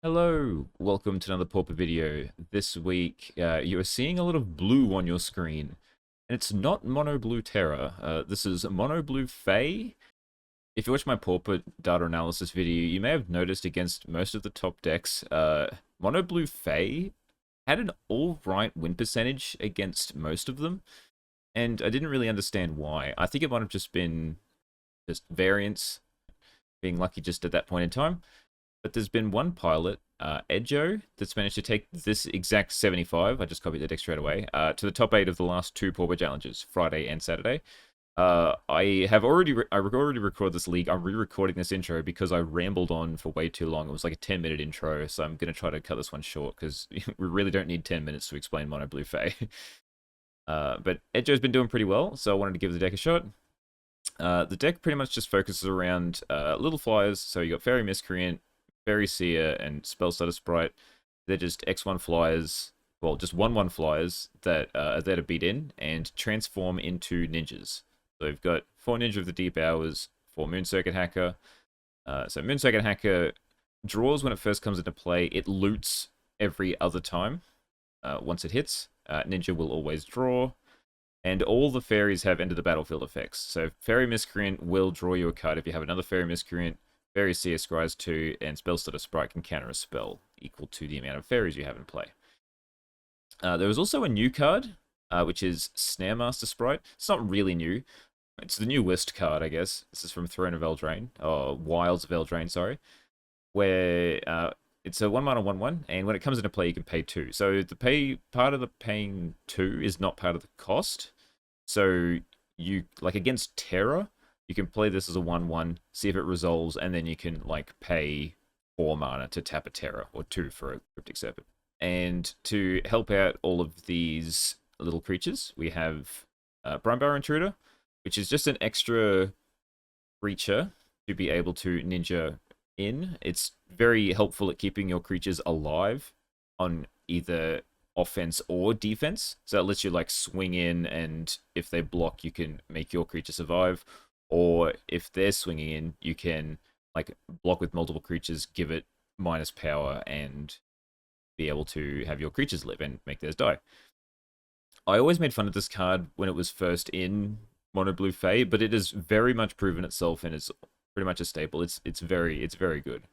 Hello, welcome to another Pauper video. This week, you are seeing a lot of blue on your screen. And it's not Mono Blue Terra. This is Mono Blue Fae. If you watch my Pauper data analysis video, you may have noticed against most of the top decks, Mono Blue Fae had an alright win percentage against most of them. And I didn't really understand why. I think it might have just been just variance, being lucky just at that point in time. But there's been one pilot, Edjo, that's managed to take this exact 75, I just copied the deck straight away, to the top 8 of the last two Pauper challenges, Friday and Saturday. I already recorded this league. I'm re-recording this intro because I rambled on for way too long. It was like a 10-minute intro, so I'm going to try to cut this one short because we really don't need 10 minutes to explain Mono Blue Fae. But Edjo's been doing pretty well, so I wanted to give the deck a shot. The deck pretty much just focuses around little flyers, so you got Fairy Miscreant, Fairy Seer, and Spellstutter Sprite. They're just X1 flyers, well, just 1/1 flyers that are there to beat in and transform into ninjas. So we've got 4 Ninja of the Deep Hours, 4 Moon Circuit Hacker. So Moon Circuit Hacker draws when it first comes into play. It loots every other time once it hits. Ninja will always draw. And all the fairies have End of the Battlefield effects. So Fairy Miscreant will draw you a card if you have another Fairy Miscreant. Fairy Seer scries 2, and Spellstutter Sprite can counter a spell equal to the amount of fairies you have in play. There was also a new card, which is Snaremaster Sprite. It's not really new. It's the newest card, I guess. This is from Throne of Eldraine, or Wilds of Eldraine, sorry. Where it's a 1-mana 1/1, and when it comes into play, you can pay 2. So the part of the paying 2 is not part of the cost. So you, like against Terra, you can play this as a 1/1, see if it resolves, and then you can like pay 4 mana to tap a Terra, or 2 for a Cryptic Serpent. And to help out all of these little creatures, we have Brinebar Intruder, which is just an extra creature to be able to ninja in. It's very helpful at keeping your creatures alive on either offense or defense. So it lets you like swing in, and if they block, you can make your creature survive. Or if they're swinging in, you can like block with multiple creatures, give it minus power, and be able to have your creatures live and make theirs die. I always made fun of this card when it was first in Mono Blue Fae, but it has very much proven itself and is pretty much a staple. It's very good.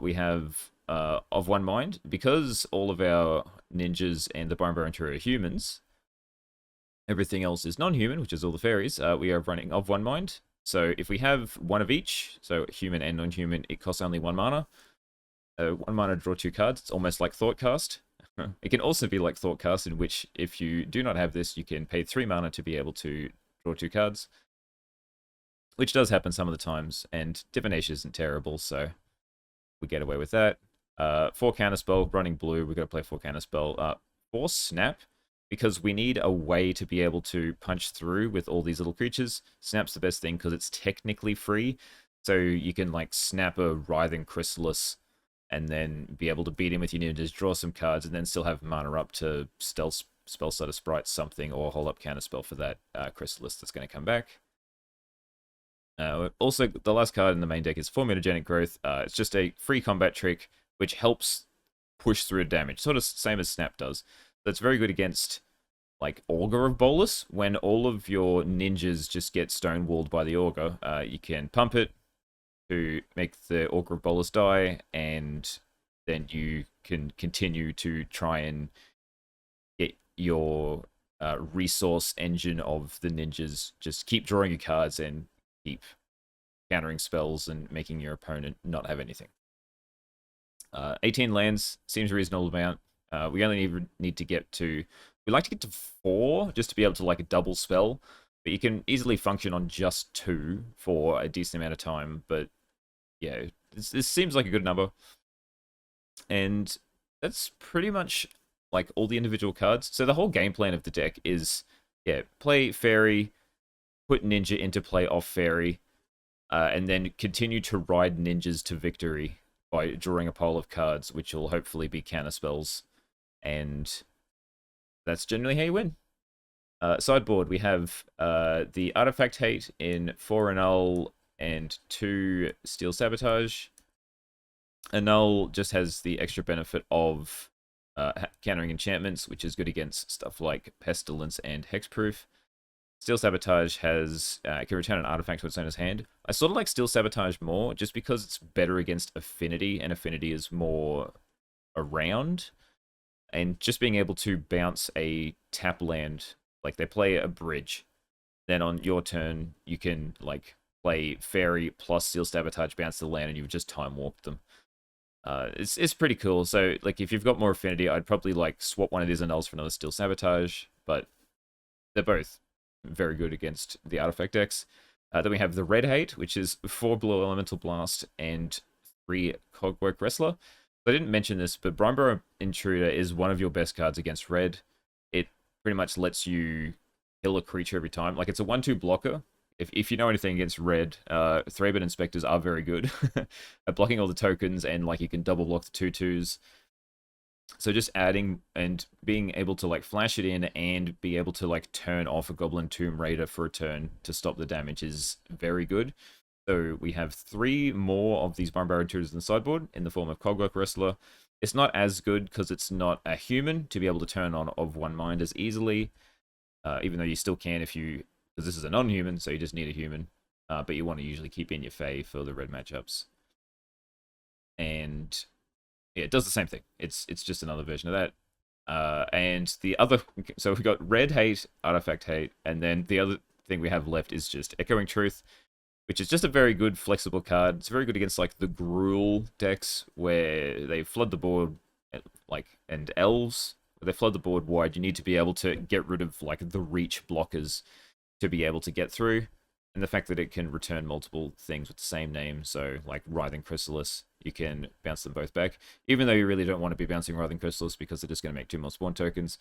We have Of One Mind, because all of our ninjas and the Bone Intruder are humans. Everything else is non-human, which is all the fairies. We are running Of One Mind. So if we have one of each, so human and non-human, it costs only 1 mana. 1 mana, draw 2 cards. It's almost like Thoughtcast. It can also be like Thoughtcast, in which if you do not have this, you can pay 3 mana to be able to draw 2 cards. Which does happen some of the times, and Divination isn't terrible, so we get away with that. 4 Counterspell, running blue, we've got to play 4 Counterspell. 4 Snap, because we need a way to be able to punch through with all these little creatures. Snap's the best thing because it's technically free, so you can like snap a Writhing Chrysalis and then be able to beat him with your ninjas, draw some cards, and then still have mana up to Spellstutter Sprite something, or hold up Counterspell for that Chrysalis that's going to come back. Also, the last card in the main deck is 4 Mutagenic Growth. It's just a free combat trick, which helps push through damage, sort of same as Snap does. That's very good against like Augur of Bolas. When all of your ninjas just get stonewalled by the Augur, you can pump it to make the Augur of Bolas die, and then you can continue to try and get your resource engine of the ninjas. Just keep drawing your cards and keep countering spells and making your opponent not have anything. 18 lands seems a reasonable amount. We only need to get to... We like to get to 4 just to be able to like double spell, but you can easily function on just 2 for a decent amount of time. But yeah, this seems like a good number. And that's pretty much like all the individual cards. So the whole game plan of the deck is, yeah, play Fairy, put Ninja into play off Fairy, and then continue to ride ninjas to victory by drawing a pile of cards, which will hopefully be counter spells. And that's generally how you win. Sideboard, we have the Artifact Hate in 4 Annul and 2 Steel Sabotage. And null just has the extra benefit of countering enchantments, which is good against stuff like Pestilence and Hexproof. Steel Sabotage has can return an artifact to its owner's hand. I sort of like Steel Sabotage more, just because it's better against Affinity, and Affinity is more around. And just being able to bounce a tap land, like they play a bridge, then on your turn you can like play Fairy plus Steel Sabotage, bounce the land, and you've just time warped them. It's pretty cool. So like if you've got more Affinity, I'd probably like swap one of these annuls for another Steel Sabotage, but they're both very good against the artifact decks. Then we have the Red Hate, which is 4 Blue Elemental Blast and 3 Cogwork Wrestler. I didn't mention this, but Brineburrow Intruder is one of your best cards against red. It pretty much lets you kill a creature every time. Like, it's a 1-2 blocker. If you know anything against red, Thraben Inspectors are very good at blocking all the tokens, and like you can double block the 2/2s. So just adding and being able to like flash it in and be able to like turn off a Goblin Tomb Raider for a turn to stop the damage is very good. So we have 3 more of these Brineburrow Intruders in the sideboard in the form of Cogwork Wrestler. It's not as good because it's not a human to be able to turn on of one mind as easily, even though you still can if you, because this is a non-human, so you just need a human. But you want to usually keep in your Fae for the red matchups. And yeah, it does the same thing. It's just another version of that. And the other, so we've got red hate, artifact hate, and then the other thing we have left is just Echoing Truth, which is just a very good flexible card. It's very good against like the Gruul decks where they flood the board, like, and elves. They flood the board wide. You need to be able to get rid of like the reach blockers to be able to get through. And the fact that it can return multiple things with the same name, so like Writhing Chrysalis, you can bounce them both back. Even though you really don't want to be bouncing Writhing Chrysalis because they're just going to make 2 more spawn tokens.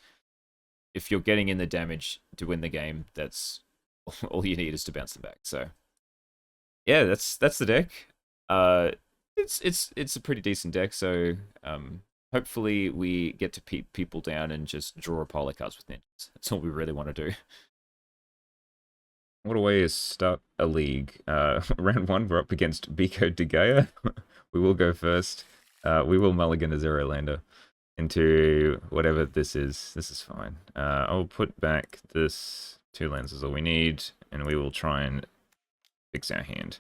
If you're getting in the damage to win the game, that's all you need is to bounce them back. So yeah, that's the deck. It's a pretty decent deck. So hopefully we get to people down and just draw a pile of cards with ninjas. That's all we really want to do. What a way to start a league. Round 1, we're up against Biko Degea. We will go first. We will mulligan a Zero Lander into whatever this is. This is fine. I'll put back this 2 lands is all we need, and we will try and fix our hand.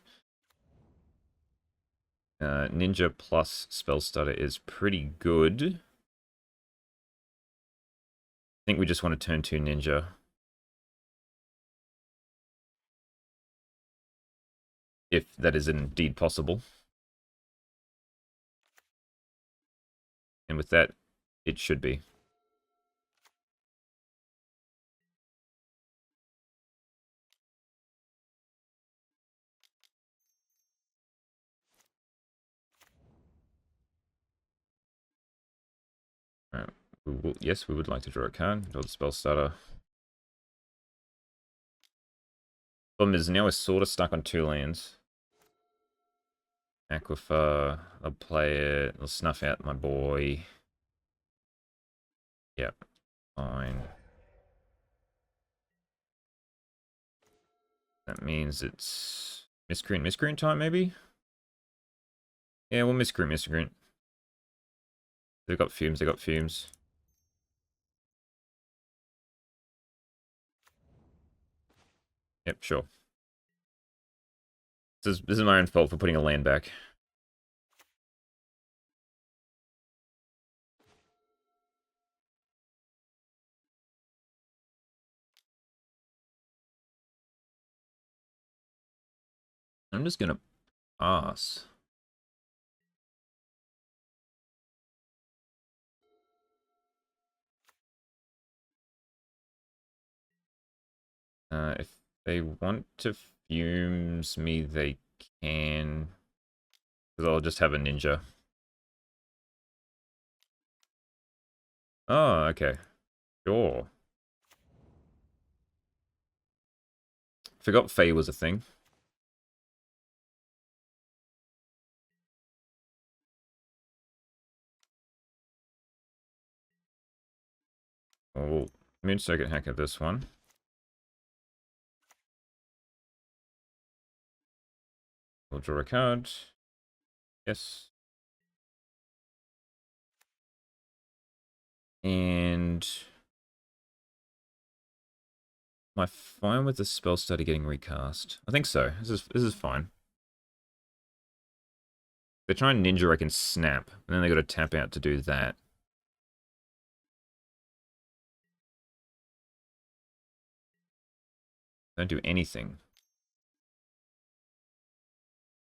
Ninja plus Spell Stutter is pretty good. I think we just want to turn 2 Ninja. If that is indeed possible. And with that, it should be. Alright, yes, we would like to draw a card. Draw the Spell Starter. Problem is, now we're sort of stuck on 2 lands. Aquifer, I'll play it. I'll snuff out my boy. Yep, fine. That means it's miscreant time, maybe? Yeah, we'll miscreant. They've got fumes. Yep, sure. This is my own fault for putting a land back. I'm just gonna pass. If they want to fumes me, they can. Because I'll just have a ninja. Oh, okay. Sure. Forgot Fae was a thing. Oh, Moon Circuit Hacker this one. We'll draw a card. Yes. And am I fine with the spell study getting recast? I think so. This is fine. They're trying ninja, I can snap, and then they got to tap out to do that. Don't do anything.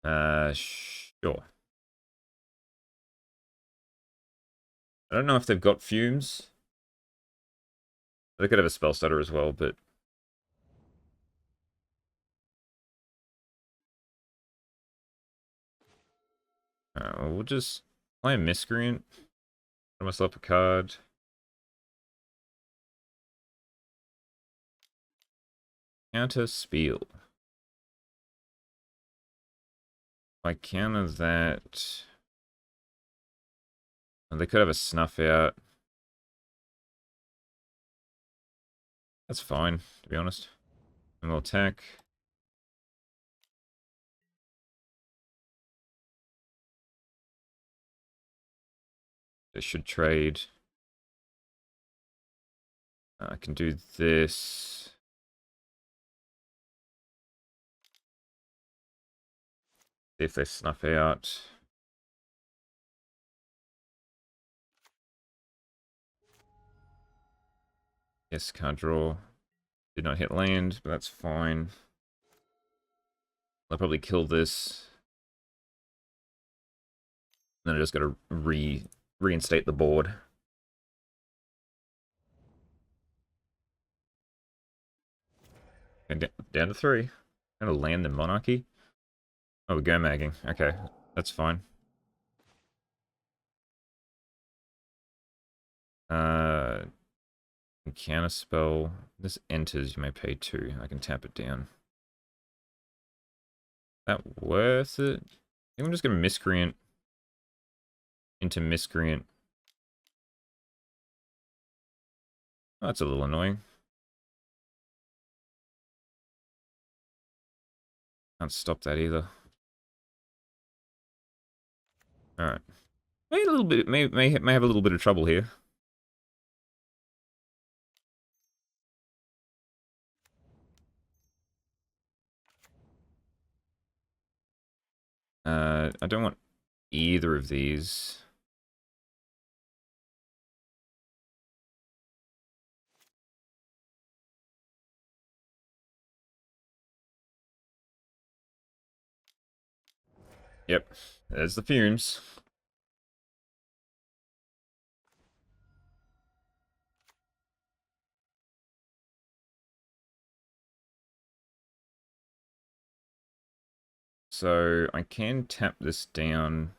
Sure. I don't know if they've got fumes. They could have a spell stutter as well, but we'll just play a miscreant. Draw myself a card. Counter Spiel. If I counter that, they could have a snuff out. That's fine, to be honest. And we'll attack. They should trade. I can do this. See if they snuff out. Yes, card draw. Did not hit land, but that's fine. I'll probably kill this. Then I just gotta reinstate the board. And down to 3. Gonna land the monarchy. Oh, we're go magging. Okay, that's fine. Counter spell. This enters, you may pay 2. I can tap it down. That worth it? I think I'm just gonna miscreant into miscreant. Oh, that's a little annoying. Can't stop that either. Alright. May a little bit may have a little bit of trouble here. I don't want either of these. Yep, there's the fumes. So I can tap this down.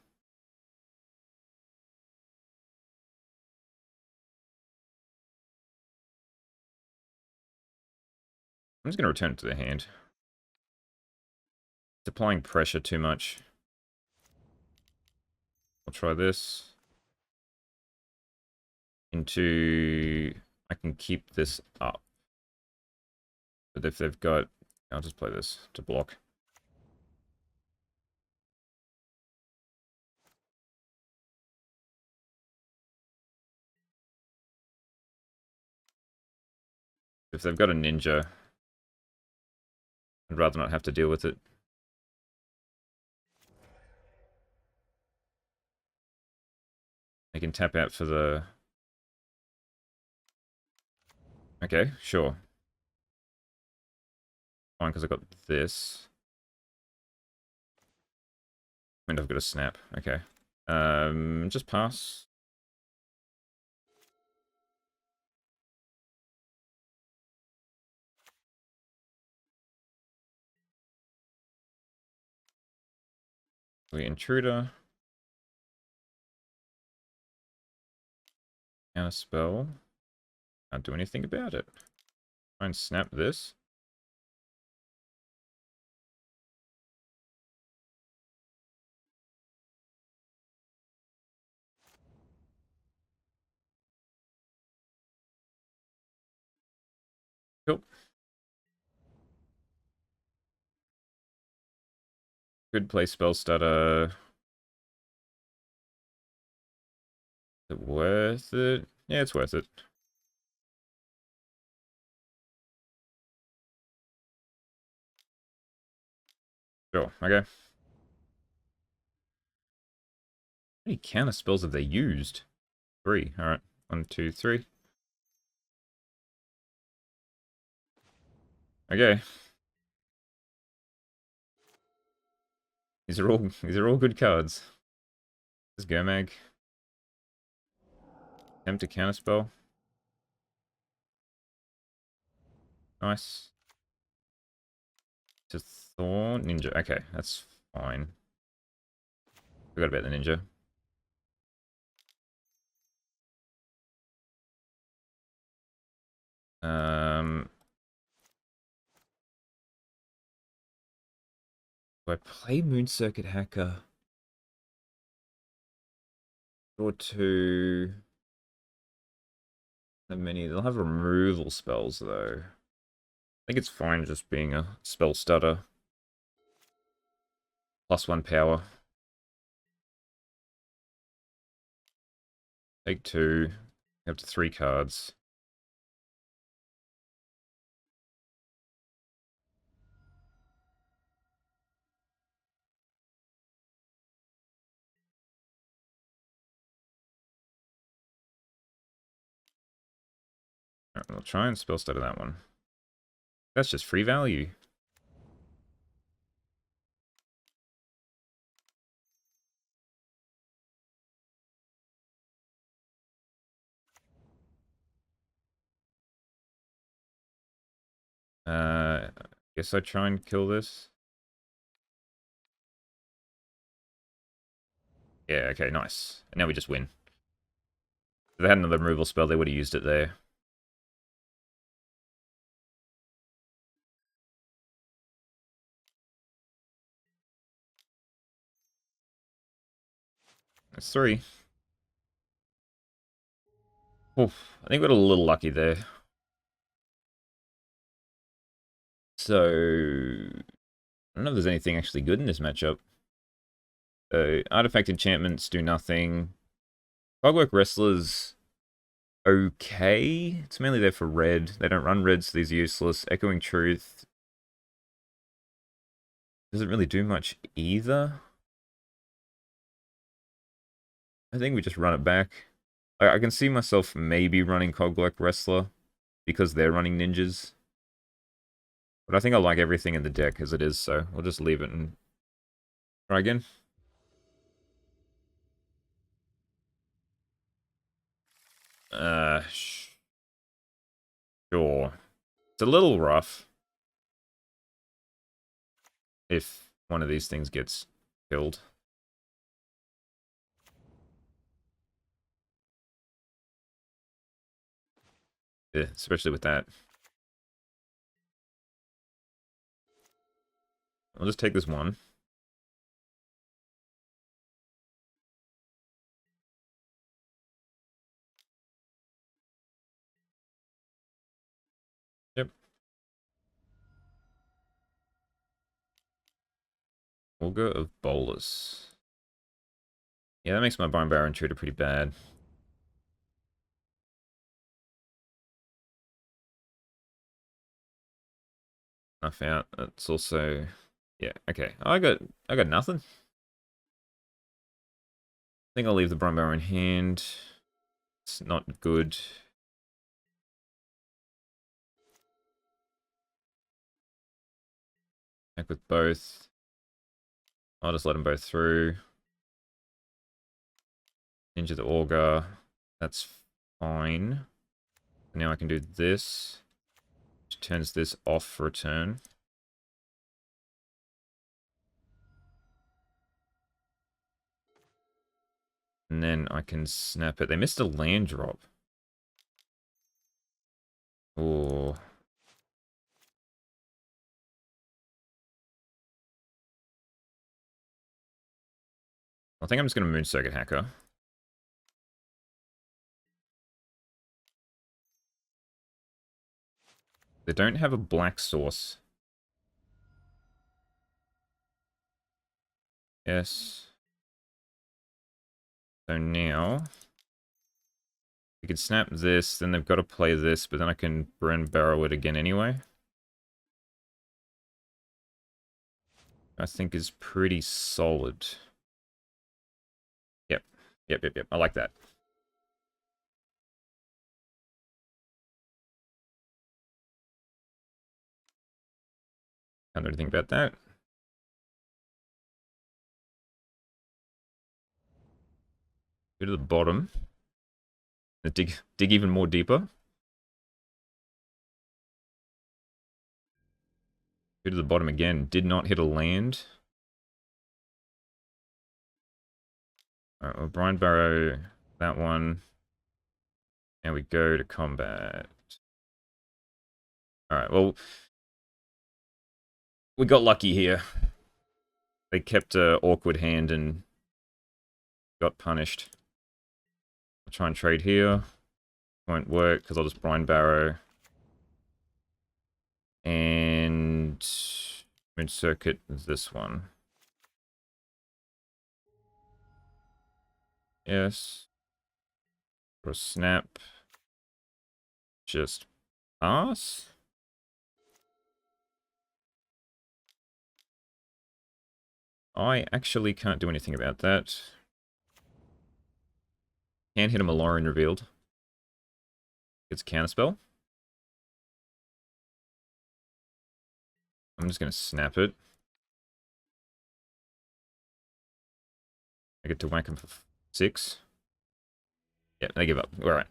I'm just going to return it to the hand. It's applying pressure too much. I'll try this. Into... I can keep this up. But if they've got... I'll just play this to block. If they've got a ninja, I'd rather not have to deal with it. I can tap out for the... Okay, sure. Fine, because I've got this. And I've got a snap. Okay. Just pass. The intruder. Counter spell. Can't do anything about it. Try and snap this. Cool. Could play spell stutter. Is it worth it? Yeah, it's worth it. Sure, okay. How many counter spells have they used? 3. Alright. 1, 2, 3. Okay. These are all good cards. This is Gomag. Attempt to counterspell. Nice. To Thorn. Ninja. Okay, that's fine. Forgot about the ninja. Do I play Moon Circuit Hacker? Or two. How many? They'll have removal spells though. I think it's fine just being a spell stutter. +1 power. Take 2. Up to 3 cards. Alright, I'll try and spell stutter that one. That's just free value. Guess I try and kill this. Yeah, okay, nice. And now we just win. If they had another removal spell, they would have used it there. That's 3. Oof, I think we got a little lucky there. So, I don't know if there's anything actually good in this matchup. Artifact enchantments do nothing. Cogwork Wrestlers, okay. It's mainly there for red. They don't run red, so these are useless. Echoing Truth doesn't really do much either. I think we just run it back. I can see myself maybe running Cogwork Wrestler because they're running ninjas. But I think I like everything in the deck as it is, so we'll just leave it and try again. Uh, sure. It's a little rough if one of these things gets killed. Yeah, especially with that. I'll just take this one. Yep. Augur of Bolus. Yeah, that makes my Bone Barrow Intruder pretty bad. Enough out. It's also... Yeah, okay. I got nothing. I think I'll leave the Bone Barrow in hand. It's not good. Back with both. I'll just let them both through. Ninja the Augur. That's fine. Now I can do this. Which turns this off for a turn. And then I can snap it. They missed a land drop. Oh. I think I'm just going to Moon Circuit Hacker. They don't have a black source. Yes. So now, We could snap this, then they've got to play this, but then I can burn barrow it again anyway. I think is pretty solid. Yep. Yep. I like that. Can't do anything about that. Go to the bottom. Dig even more deeper. Go to the bottom again. Did not hit a land. Alright, well, Brine Barrow, that one. And we go to combat. Alright, well, we got lucky here. They kept an awkward hand and got punished. I'll try and trade here. Won't work because I'll just Brine Barrow. And Moon Circuit is this one. Yes. For a snap. Just pass. I actually can't do anything about that. Can't hit a Malorian revealed. It's a counterspell. I'm just going to snap it. I get to whack him for 6. Yeah, they give up. Alright.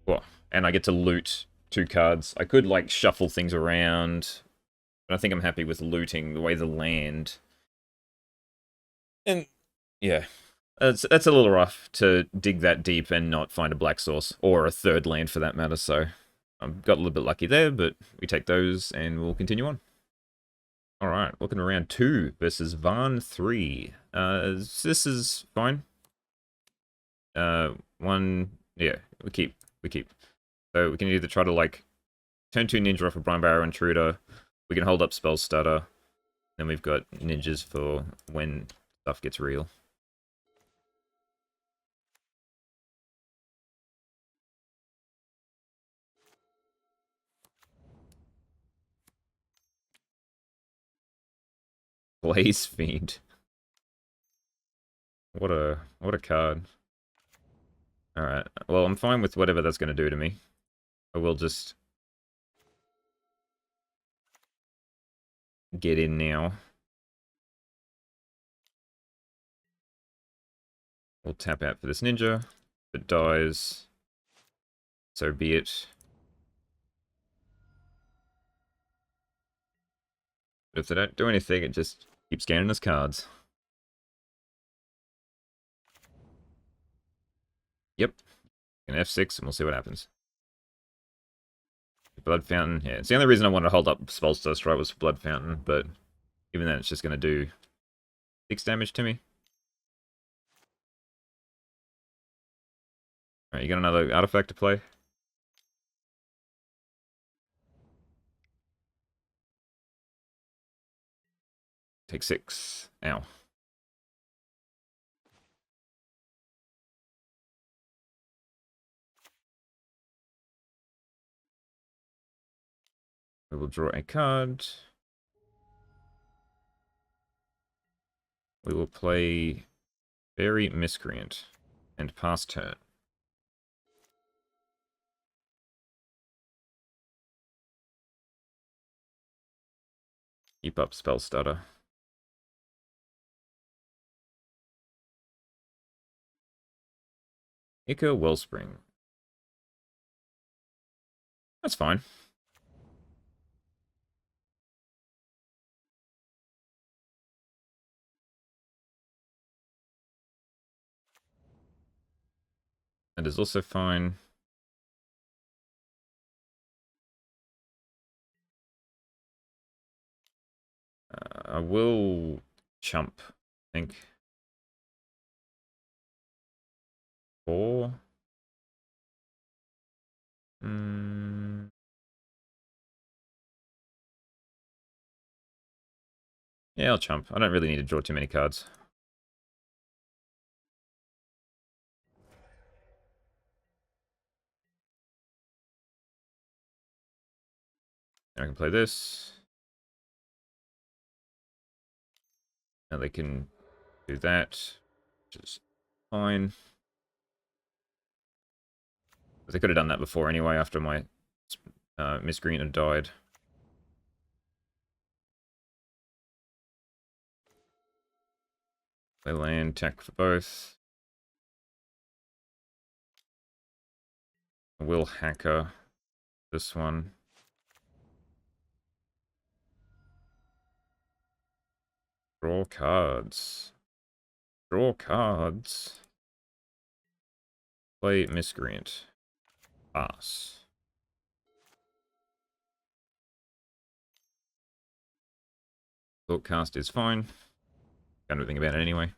Well, and I get to loot 2 cards. I could, like, shuffle things around. But I think I'm happy with looting the way the land. And, yeah. That's a little rough to dig that deep and not find a black source. Or a 3rd land, for that matter, so... I got a little bit lucky there, but we take those and we'll continue on. Alright, welcome to round 2 versus Varn 3. This is fine. 1, yeah, we keep. So we can either try to, like, turn 2 ninja off a Brine Barrow Intruder. We can hold up Spell Stutter. Then we've got ninjas for when stuff gets real. Blaze Fiend. What a card. Alright, well, I'm fine with whatever that's going to do to me. I will just get in now. We'll tap out for this ninja. If it dies, so be it. But if they don't do anything, it just keeps scanning his cards. Yep. An F6 and we'll see what happens. Blood Fountain, yeah. It's the only reason I wanted to hold up Spellstutter Strike was for Blood Fountain, but even then it's just going to do 6 damage to me. Alright, you got another artifact to play? Take 6. Ow. We will draw a card. We will play Fairy Miscreant and pass turn. Keep up Spell Stutter. Ica Wellspring. That's fine. That is also fine. I will chump, I think. 4. Yeah, I'll chump. I don't really need to draw too many cards. I can play this. Now they can do that, which is fine. But they could have done that before anyway, after my miscreant had died. They land, attack for both. Will Hacker this one. Draw cards. Draw cards. Play Miscreant. Pass. Thought cast is fine. Can't do anything about it anyway.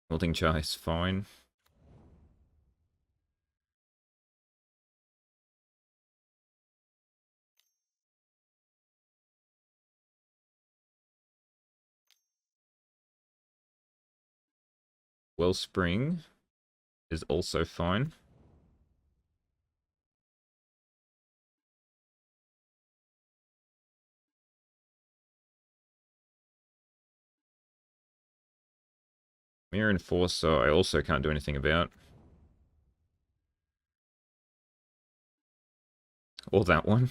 Wilting Char is fine. Wellspring is also fine. Mirror Enforcer I also can't do anything about. Or that one.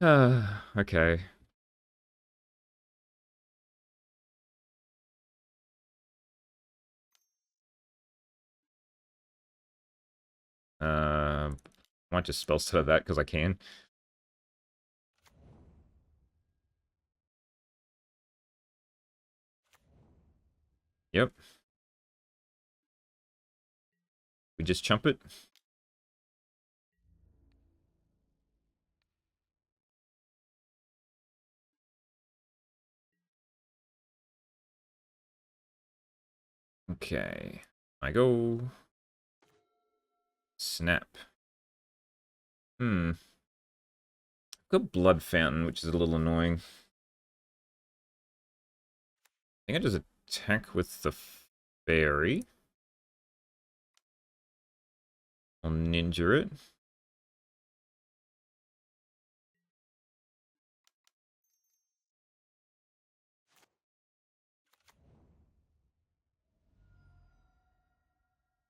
Okay. Might just spell stutter that because I can. Yep. We just chump it. Okay. I go. Snap. Got Blood Fountain, which is a little annoying. I think I just attack with the Fairy. I'll ninja it.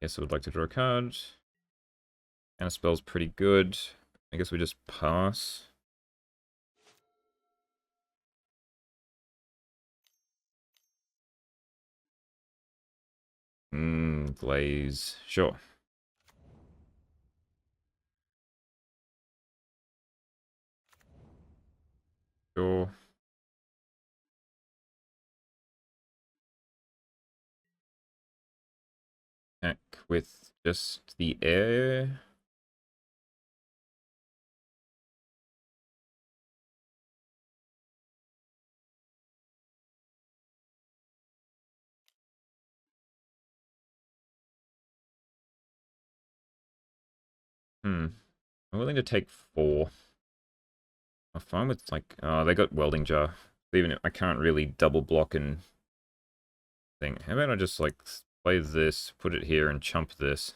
Yes, I would like to draw a card. And a spell's pretty good. I guess we just pass. Glaze. Sure. Sure. Attack with just the air. I'm willing to take 4. I'm fine with, like, they got Welding Jar. Even if I can't really double block and thing. How about I just, like, play this, put it here, and chump this?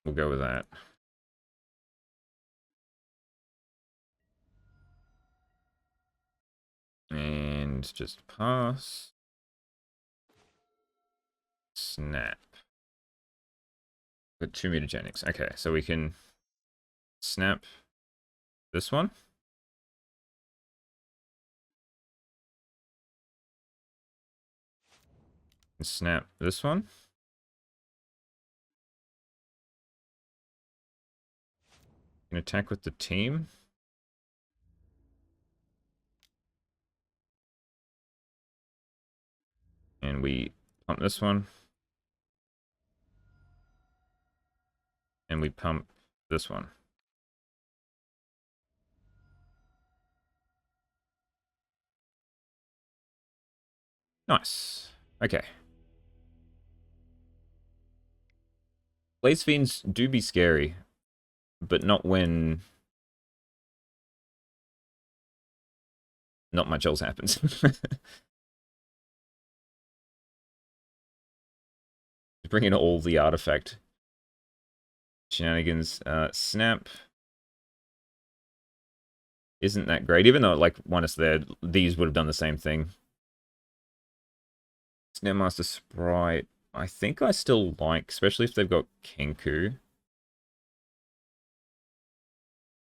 We'll go with that. And just pass. Snap. Got 2 mutagenics. Okay, so we can snap this one. And snap this one. Can attack with the team. And we pump this one. And we pump this one. Nice. Okay. Blaze Fiends do be scary, but not when not much else happens. Bring in all the artifact shenanigans. Snap isn't that great, even though, like, one is there, these would have done the same thing. Snapmaster Sprite, I think I still like, especially if they've got Kenku.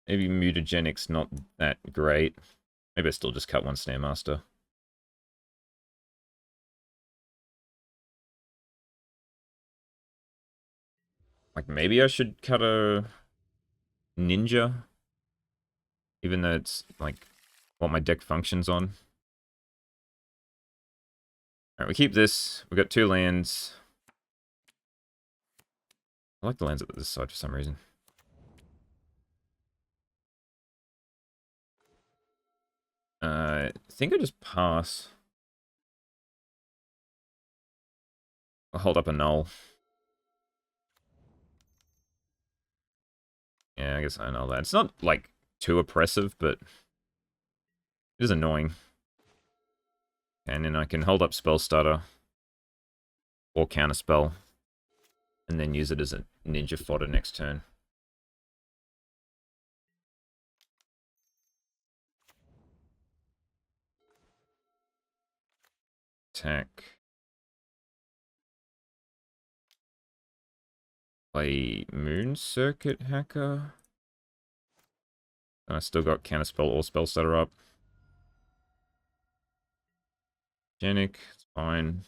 Maybe Mutagenic's not that great. Maybe I still just cut one Snapmaster. Like, maybe I should cut a Ninja, even though it's, like, what my deck functions on. Alright, we keep this. We got 2 lands. I like the lands at this side for some reason. I think I just pass. I'll hold up a null. Yeah, I guess I know that. It's not, like, too oppressive, but it is annoying. And then I can hold up Spell Starter or Counterspell and then use it as a ninja fodder next turn. Attack. Play Moon Circuit Hacker. And I still got Counterspell or Spell Starter up. Genic, it's fine.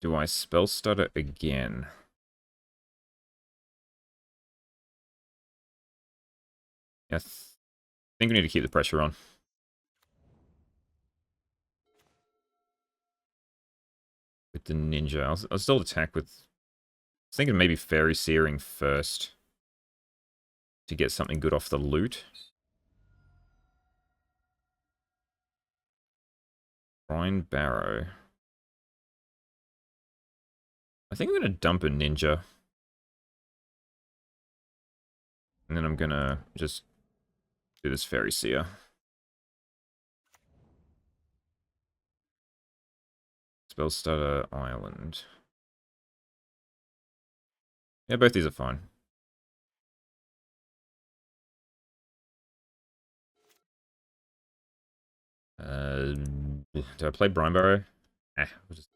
Do I Spell Starter again? Yeah, I think we need to keep the pressure on. With the ninja. I'll still attack with... I was thinking maybe Fairy Searing first. To get something good off the loot. Brine Barrow. I think I'm going to dump a ninja. And then I'm going to just do this Fairy Seer. Spellstutter Island. Yeah, both these are fine. Do I play Brine Barrow? We'll just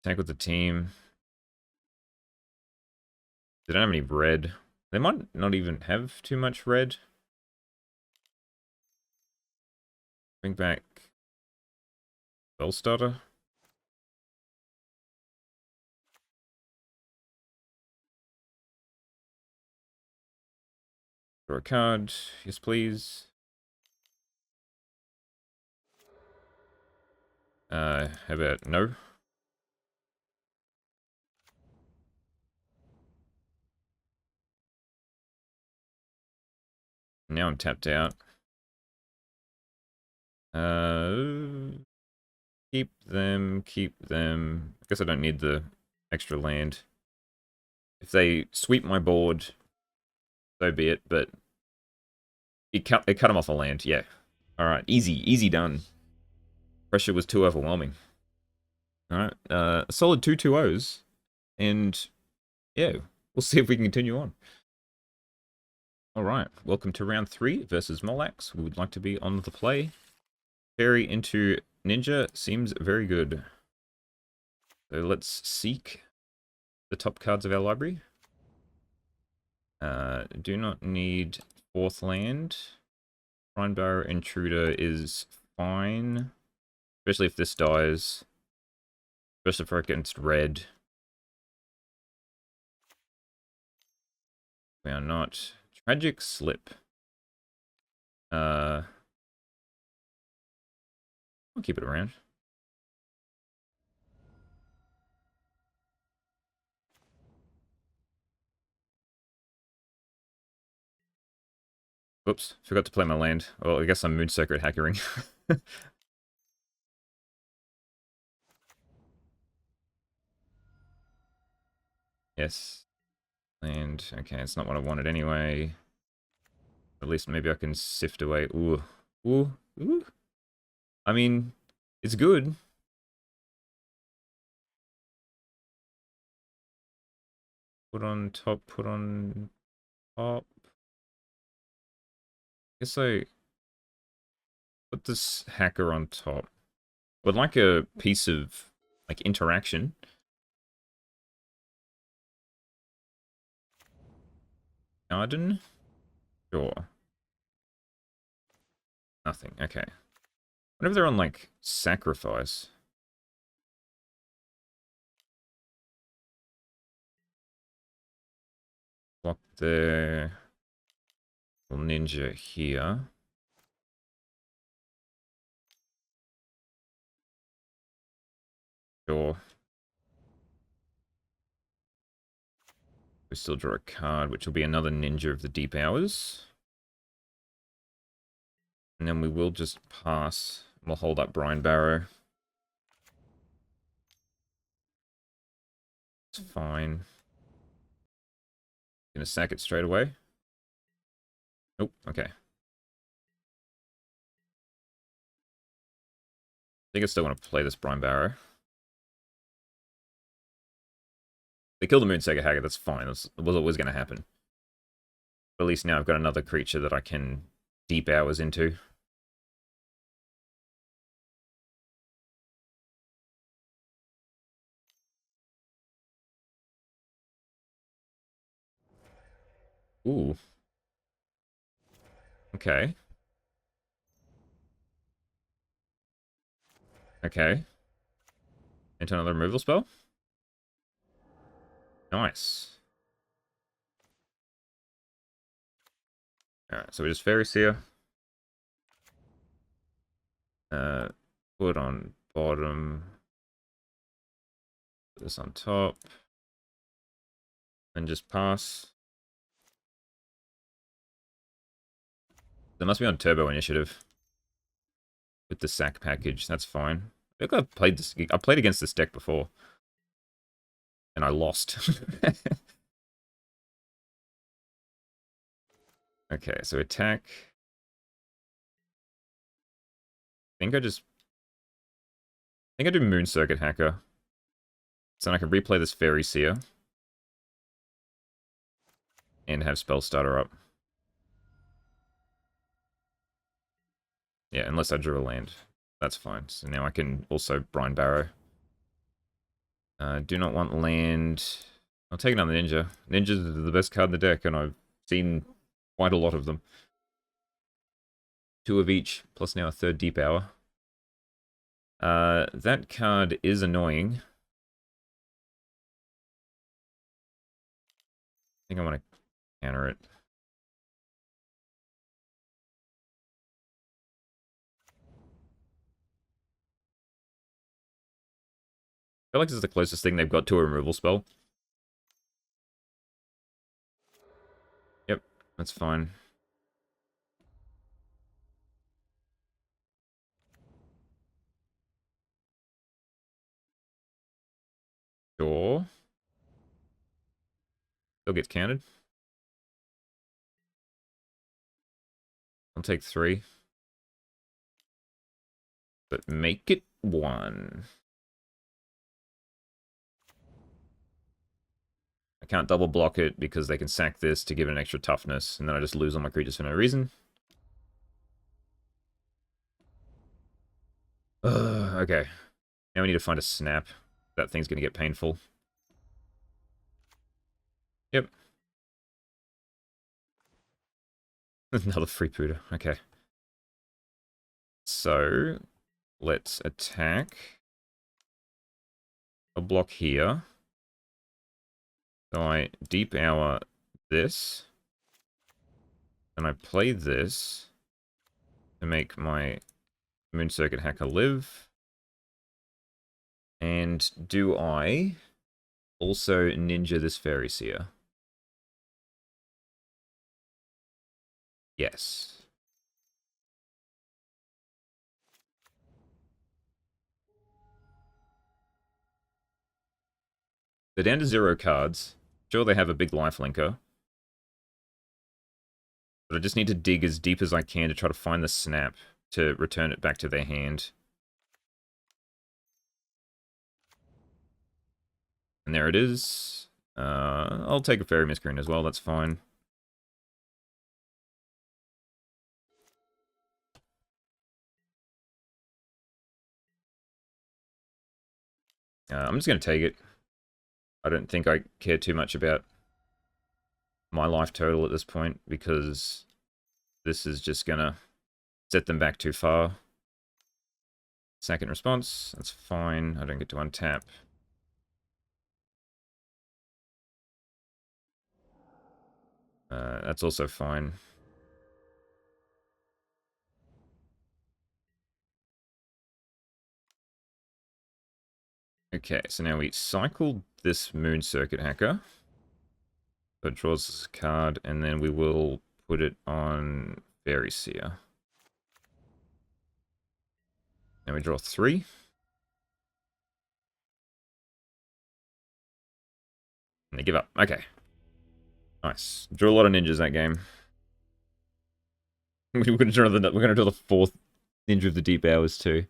tank with the team. They don't have any red. They might not even have too much red. Bring back Spellstutter. Draw a card. Yes, please. How about no? Now I'm tapped out. Keep them, keep them. I guess I don't need the extra land. If they sweep my board, so be it, but it cut them off a land, yeah. Alright, easy done. Pressure was too overwhelming. Alright, a solid 2-2-0s, and yeah, we'll see if we can continue on. Alright, welcome to round 3 versus Molax. We would like to be on the play. Fairy into Ninja seems very good. So let's seek the top cards of our library. Do not need 4th land. Brine Barrow Intruder is fine. Especially if this dies. Especially for against red. We are not. Tragic Slip. I'll keep it around. Oops, forgot to play my land. Well, I guess I'm Moon Circuit hackering. Yes. And, okay, it's not what I wanted anyway. At least maybe I can sift away. Ooh. Ooh. Ooh. I mean, it's good. Put on top, put on top. Guess I put this hacker on top. Would like a piece of, like, interaction. Garden? Sure. Nothing. Okay. Whenever they're on, like, sacrifice. Block the ninja here. Sure. We still draw a card, which will be another ninja of the deep hours. And then we will just pass. We'll hold up Brine Barrow. It's fine. Gonna sack it straight away. Nope, okay. I think I still want to play this Brine Barrow. They killed the Moonsacre Haggard, that's fine. That was always going to happen. But at least now I've got another creature that I can deep hours into. Ooh. Okay. Okay. Into another removal spell? Nice. Alright, so we just Faeries here. Put on bottom. Put this on top. And just pass. They must be on turbo initiative. With the sack package, that's fine. I think I've played this. I played against this deck before. And I lost. Okay, so attack. I think I do Moon Circuit Hacker. So then I can replay this Fairy Seer. And have Spell Starter up. Yeah, unless I drew a land. That's fine. So now I can also Brine Barrow. Do not want land. I'll take another Ninja. Ninjas are the best card in the deck, and I've seen quite a lot of them. 2 of each, plus now a 3rd Deep Hour. That card is annoying. I think I want to counter it. I feel like this is the closest thing they've got to a removal spell. Yep, that's fine. Sure. Still gets counted. I'll take 3. But make it 1. I can't double block it because they can sack this to give it an extra toughness, and then I just lose all my creatures for no reason. Okay. Now we need to find a snap. That thing's gonna get painful. Yep. Another free Puda. Okay. So, let's attack. I'll block here. So I deep hour this. And I play this to make my Moon Circuit Hacker live. And do I also ninja this Fairy Seer? Yes. They're down to 0 cards. Sure, they have a big life linker. But I just need to dig as deep as I can to try to find the snap to return it back to their hand. And there it is. I'll take a Fairy Miscreant as well, that's fine. I'm just going to take it. I don't think I care too much about my life total at this point, because this is just going to set them back too far. Second response, that's fine. I don't get to untap. That's also fine. Okay, so now we cycle this Moon Circuit Hacker. So it draws a card, and then we will put it on Fairy Seer. Now we draw 3. And they give up. Okay. Nice. Drew a lot of ninjas that game. We're gonna draw the 4th Ninja of the Deep Hours too.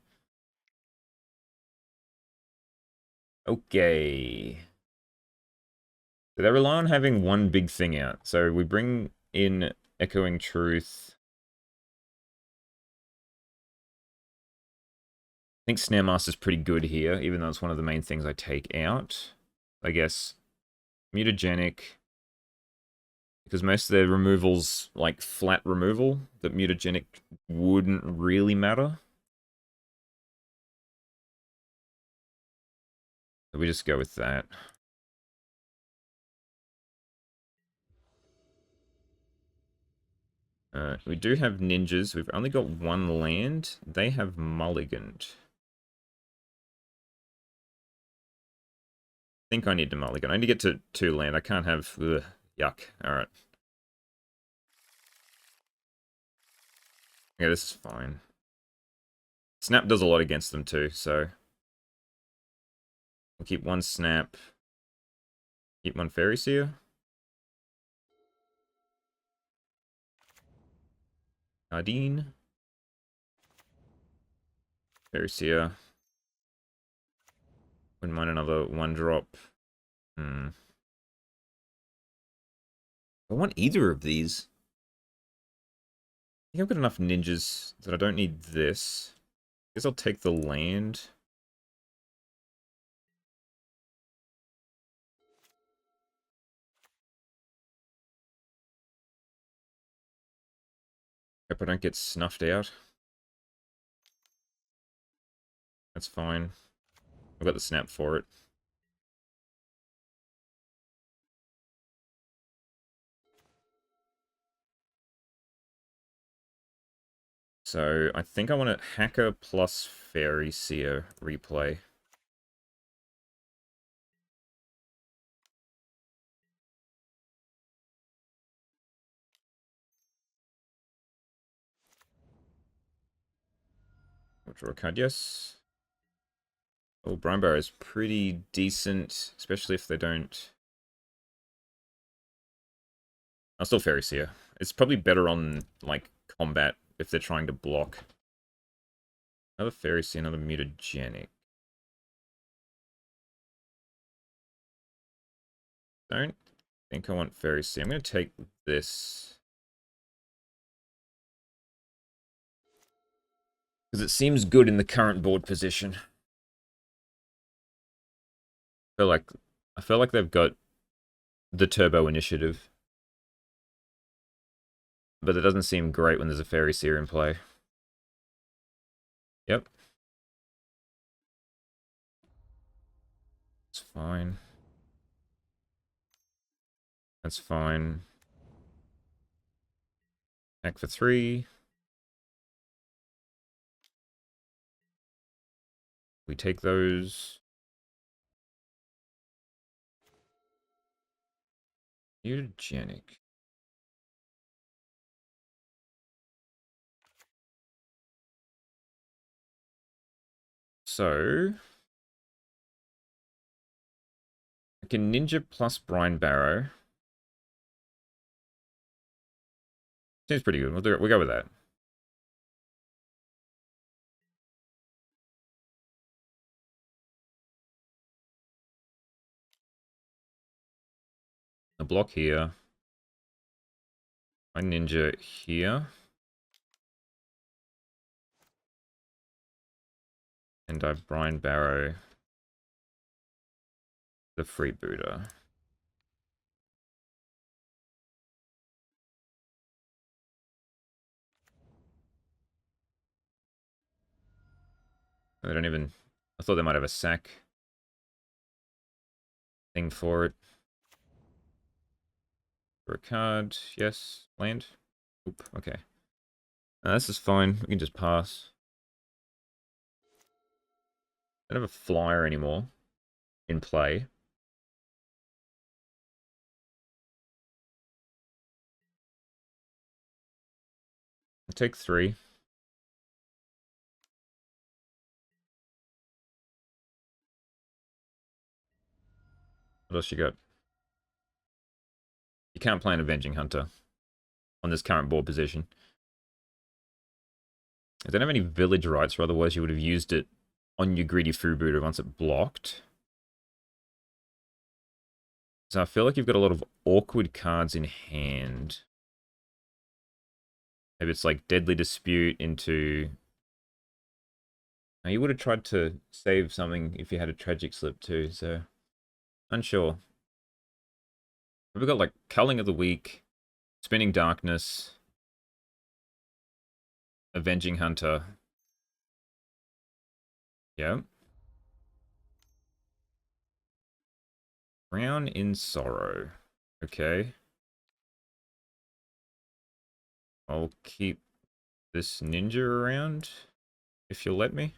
Okay. So they rely on having one big thing out. So we bring in Echoing Truth. I think Snare Master's pretty good here, even though it's one of the main things I take out. I guess Mutagenic, because most of their removals, like flat removal, that Mutagenic wouldn't really matter. So we just go with that. We do have ninjas. We've only got 1 land. They have mulliganed. I think I need to mulligan. I need to get to 2 land. I can't have... Ugh, yuck. Alright. Yeah, this is fine. Snap does a lot against them too, so... We'll keep 1 snap. Keep 1 Fairy Seer. Ardeen. Fairy Seer. Wouldn't mind another 1-drop. I want either of these. I think I've got enough ninjas that I don't need this. Guess I'll take the land. Hope I don't get snuffed out. That's fine. I've got the snap for it. So I think I want a Hacker plus Fairy Seer replay. We'll draw a card, yes. Oh, Brinebar is pretty decent, especially if they don't... I'll still Fairy Seer. It's probably better on, like, combat if they're trying to block. Another Fairy Seer, another Mutagenic. Don't think I want Fairy Seer. I'm going to take this. Because it seems good in the current board position. I feel like they've got the turbo initiative. But it doesn't seem great when there's a Fairy Seer in play. Yep. It's fine. That's fine. Back for 3. We take those. Mutagenic. So... can Ninja plus Brine Barrow. Seems pretty good. We'll go with that. A block here. My Ninja here. And I Brine Barrow the Freebooter. They don't even... I thought they might have a sack thing for it. For a card, yes. Land. Oop, okay. This is fine. We can just pass. I don't have a flyer anymore in play. I'll take 3. What else you got? You can't play an Avenging Hunter on this current board position. I don't have any village rights, or otherwise you would have used it on your greedy freebooter once it blocked. So I feel like you've got a lot of awkward cards in hand. Maybe it's like Deadly Dispute into... Now you would have tried to save something if you had a Tragic Slip too, so... Unsure. We've got like Culling of the Weak, Spinning Darkness, Avenging Hunter. Yeah. Drown in Sorrow. Okay. I'll keep this ninja around, if you'll let me.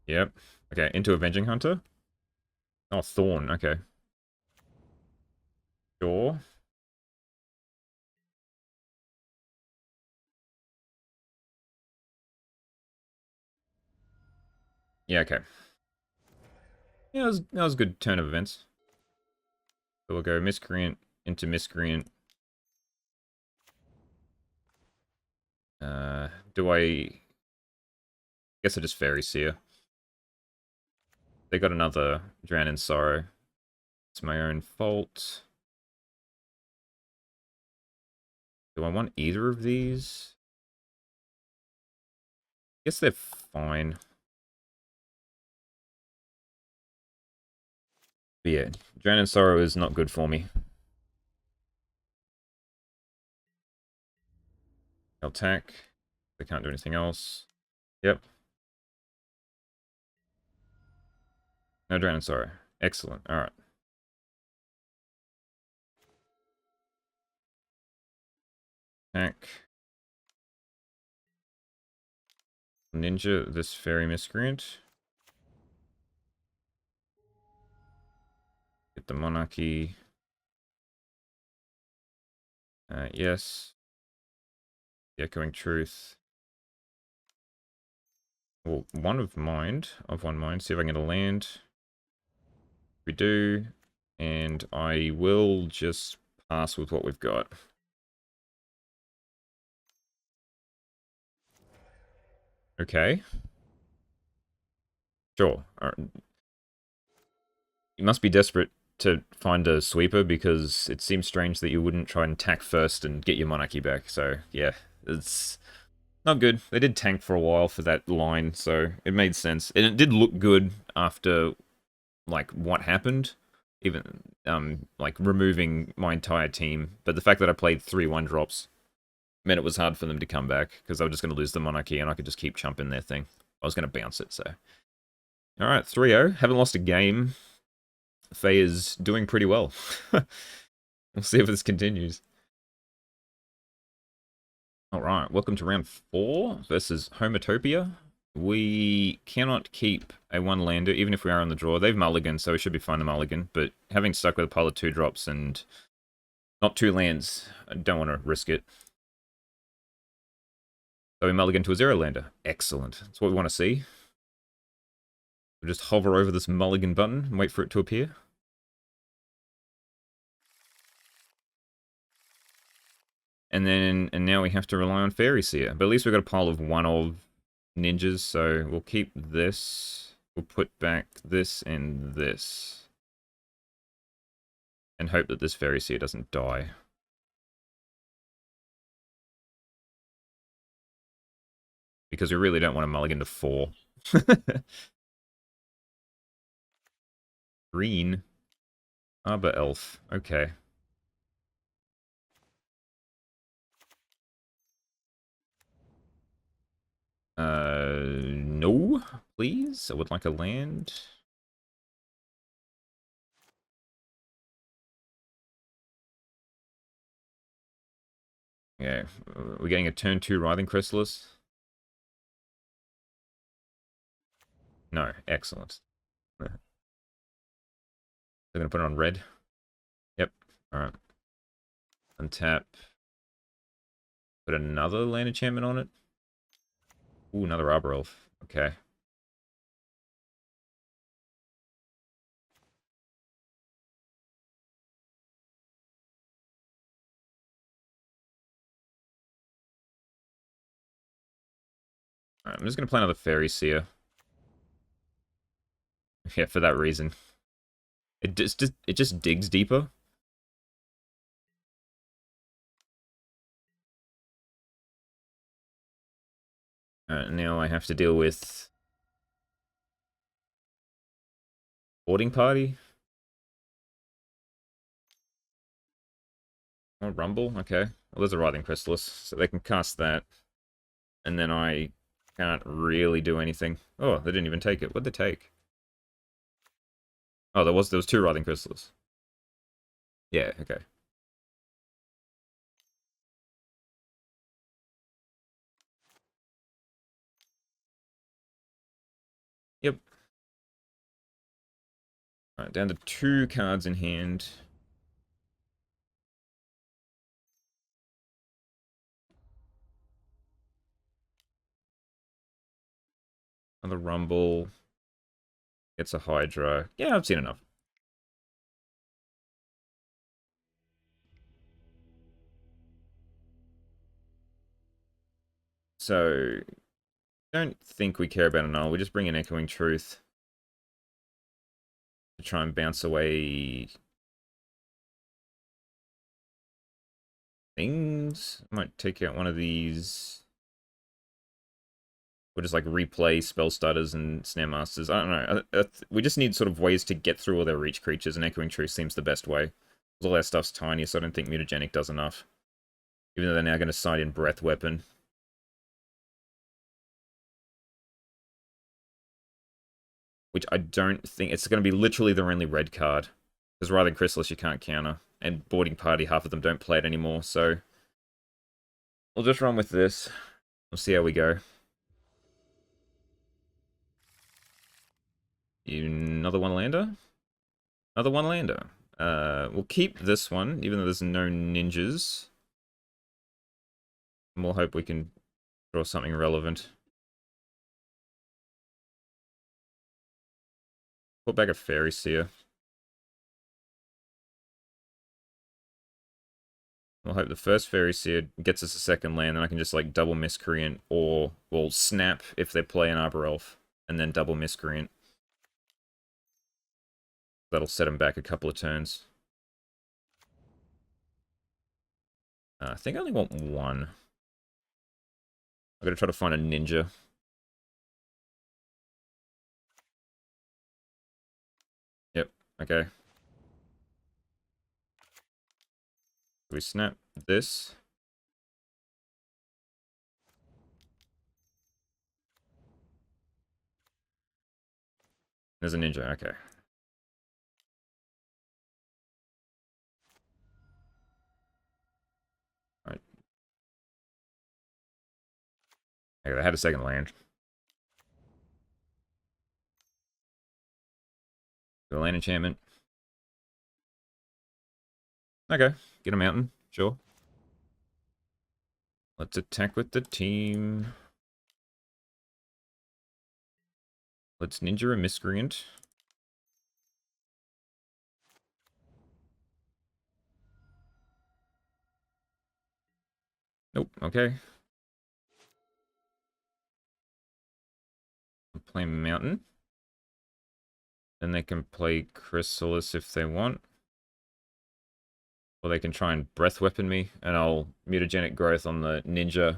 Yep. Okay, into Avenging Hunter. Oh, Thorn, okay. Sure. Yeah, okay. Yeah, that was a good turn of events. So we'll go Miscreant into Miscreant. Do I... guess I just Fairy Seer. They got another Drown in Sorrow. It's my own fault. Do I want either of these? Guess they're fine. But yeah, Drown in Sorrow is not good for me. Attack. They can't do anything else. Yep. No Drown in Sorrow. Excellent. Alright. Attack. Ninja this Fairy Miscreant. Get the Monarchy. Yes. The Echoing Truth. Well, one mind. See if I can get a land. We do. And I will just pass with what we've got. Okay. Sure. All right. You must be desperate to find a sweeper, because it seems strange that you wouldn't try and attack first and get your monarchy back. So, yeah, it's not good. They did tank for a while for that line, so it made sense. And it did look good after, like, what happened. Even, like, removing my entire team. But the fact that I played 3 1-drops meant it was hard for them to come back, because they were just going to lose the monarchy and I could just keep chumping their thing. I was going to bounce it, so... Alright, 3-0. Haven't lost a game. Fae is doing pretty well. We'll see if this continues. Alright, welcome to round 4 versus Homotopia. We cannot keep a one lander, even if we are on the draw. They've mulliganed, so we should be fine to mulligan. But having stuck with a pile of 2-drops and not 2 lands, I don't want to risk it. So we mulligan to a 0-lander. Excellent. That's what we want to see. We'll just hover over this mulligan button and wait for it to appear. And now we have to rely on Faeries here. But at least we've got a pile of 1 of ninjas, so we'll keep this. We'll put back this and this. And hope that this Faeries here doesn't die. Because we really don't want to mulligan to 4. Green. Arbor Elf. Okay. No, please. I would like a land. Yeah, we're getting a turn 2 Writhing Chrysalis. No, excellent. They're gonna put it on red. Yep. Alright. Untap. Put another land enchantment on it. Ooh, another Arbor Elf. Okay. Alright, I'm just gonna play another Fairy Seer. Yeah, for that reason. It just digs deeper. Alright, now I have to deal with boarding party. Oh, Rumble, okay. Well, there's a Writhing Chrysalis, so they can cast that. And then I can't really do anything. Oh, they didn't even take it. What'd they take? Oh, there was 2 Writhing Chrysalis. Yeah, okay. Yep. Alright, down to 2 cards in hand. Another Rumble. Gets a Hydra. Yeah, I've seen enough. So, don't think we care about an null. We just bring in Echoing Truth to try and bounce away things. I might take out one of these. We'll just like replay Spell Starters and Snare Masters. I don't know. We just need sort of ways to get through all their reach creatures, and Echoing Truth seems the best way. All their stuff's tiny, so I don't think Mutagenic does enough. Even though they're now going to side in Breath Weapon. Which I don't think... It's going to be literally their only red card. Because Writhing Chrysalis you can't counter. And Boarding Party, half of them don't play it anymore, so... We'll just run with this. We'll see how we go. Another one lander? Another one lander. We'll keep this one, even though there's no ninjas. And we'll hope we can draw something relevant. Put back a Fairy Seer. We'll hope the first Fairy Seer gets us a second land, and I can just like double Miscreant, or we'll snap if they play an Arbor Elf, and then double Miscreant. That'll set them back a couple of turns. I think I only want one. I'm gonna try to find a ninja. Yep, okay. We snap this. There's a ninja, okay. Alright. Okay, they had a second land. The land enchantment. Okay, get a mountain, sure. Let's attack with the team. Let's ninja a miscreant. Nope, okay. Play mountain. Then they can play Chrysalis if they want. Or they can try and breath weapon me, and I'll mutagenic growth on the ninja.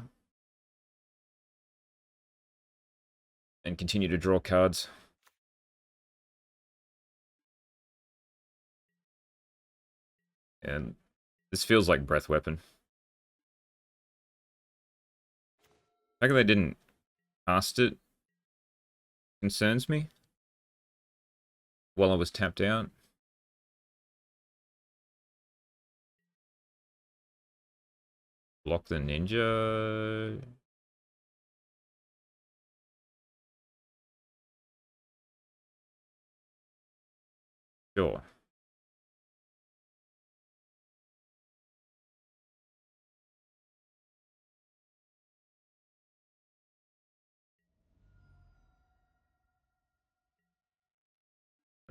And continue to draw cards. And this feels like breath weapon. The fact that they didn't cast it concerns me. While I was tapped out. Block the ninja. Sure.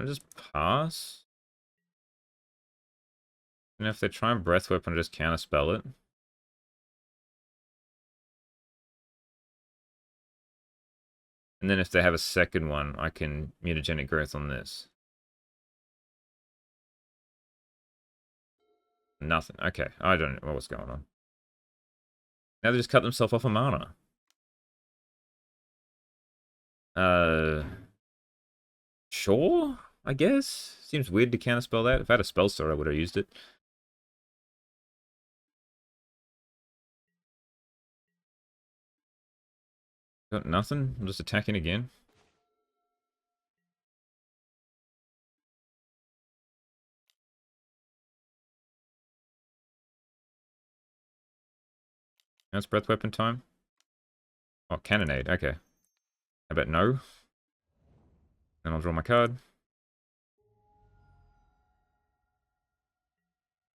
I'll just pass. And if they try and breath weapon, I'll just counterspell it. And then if they have a second one, I can mutagenic growth on this. Nothing. Okay, I don't know what's going on. Now they just cut themselves off a mana. Sure, I guess. Seems weird to counterspell that. If I had a spell slot, I would have used it. Got nothing. I'm just attacking again. Now it's breath weapon time. Oh, cannonade. Okay. How about no? Then I'll draw my card.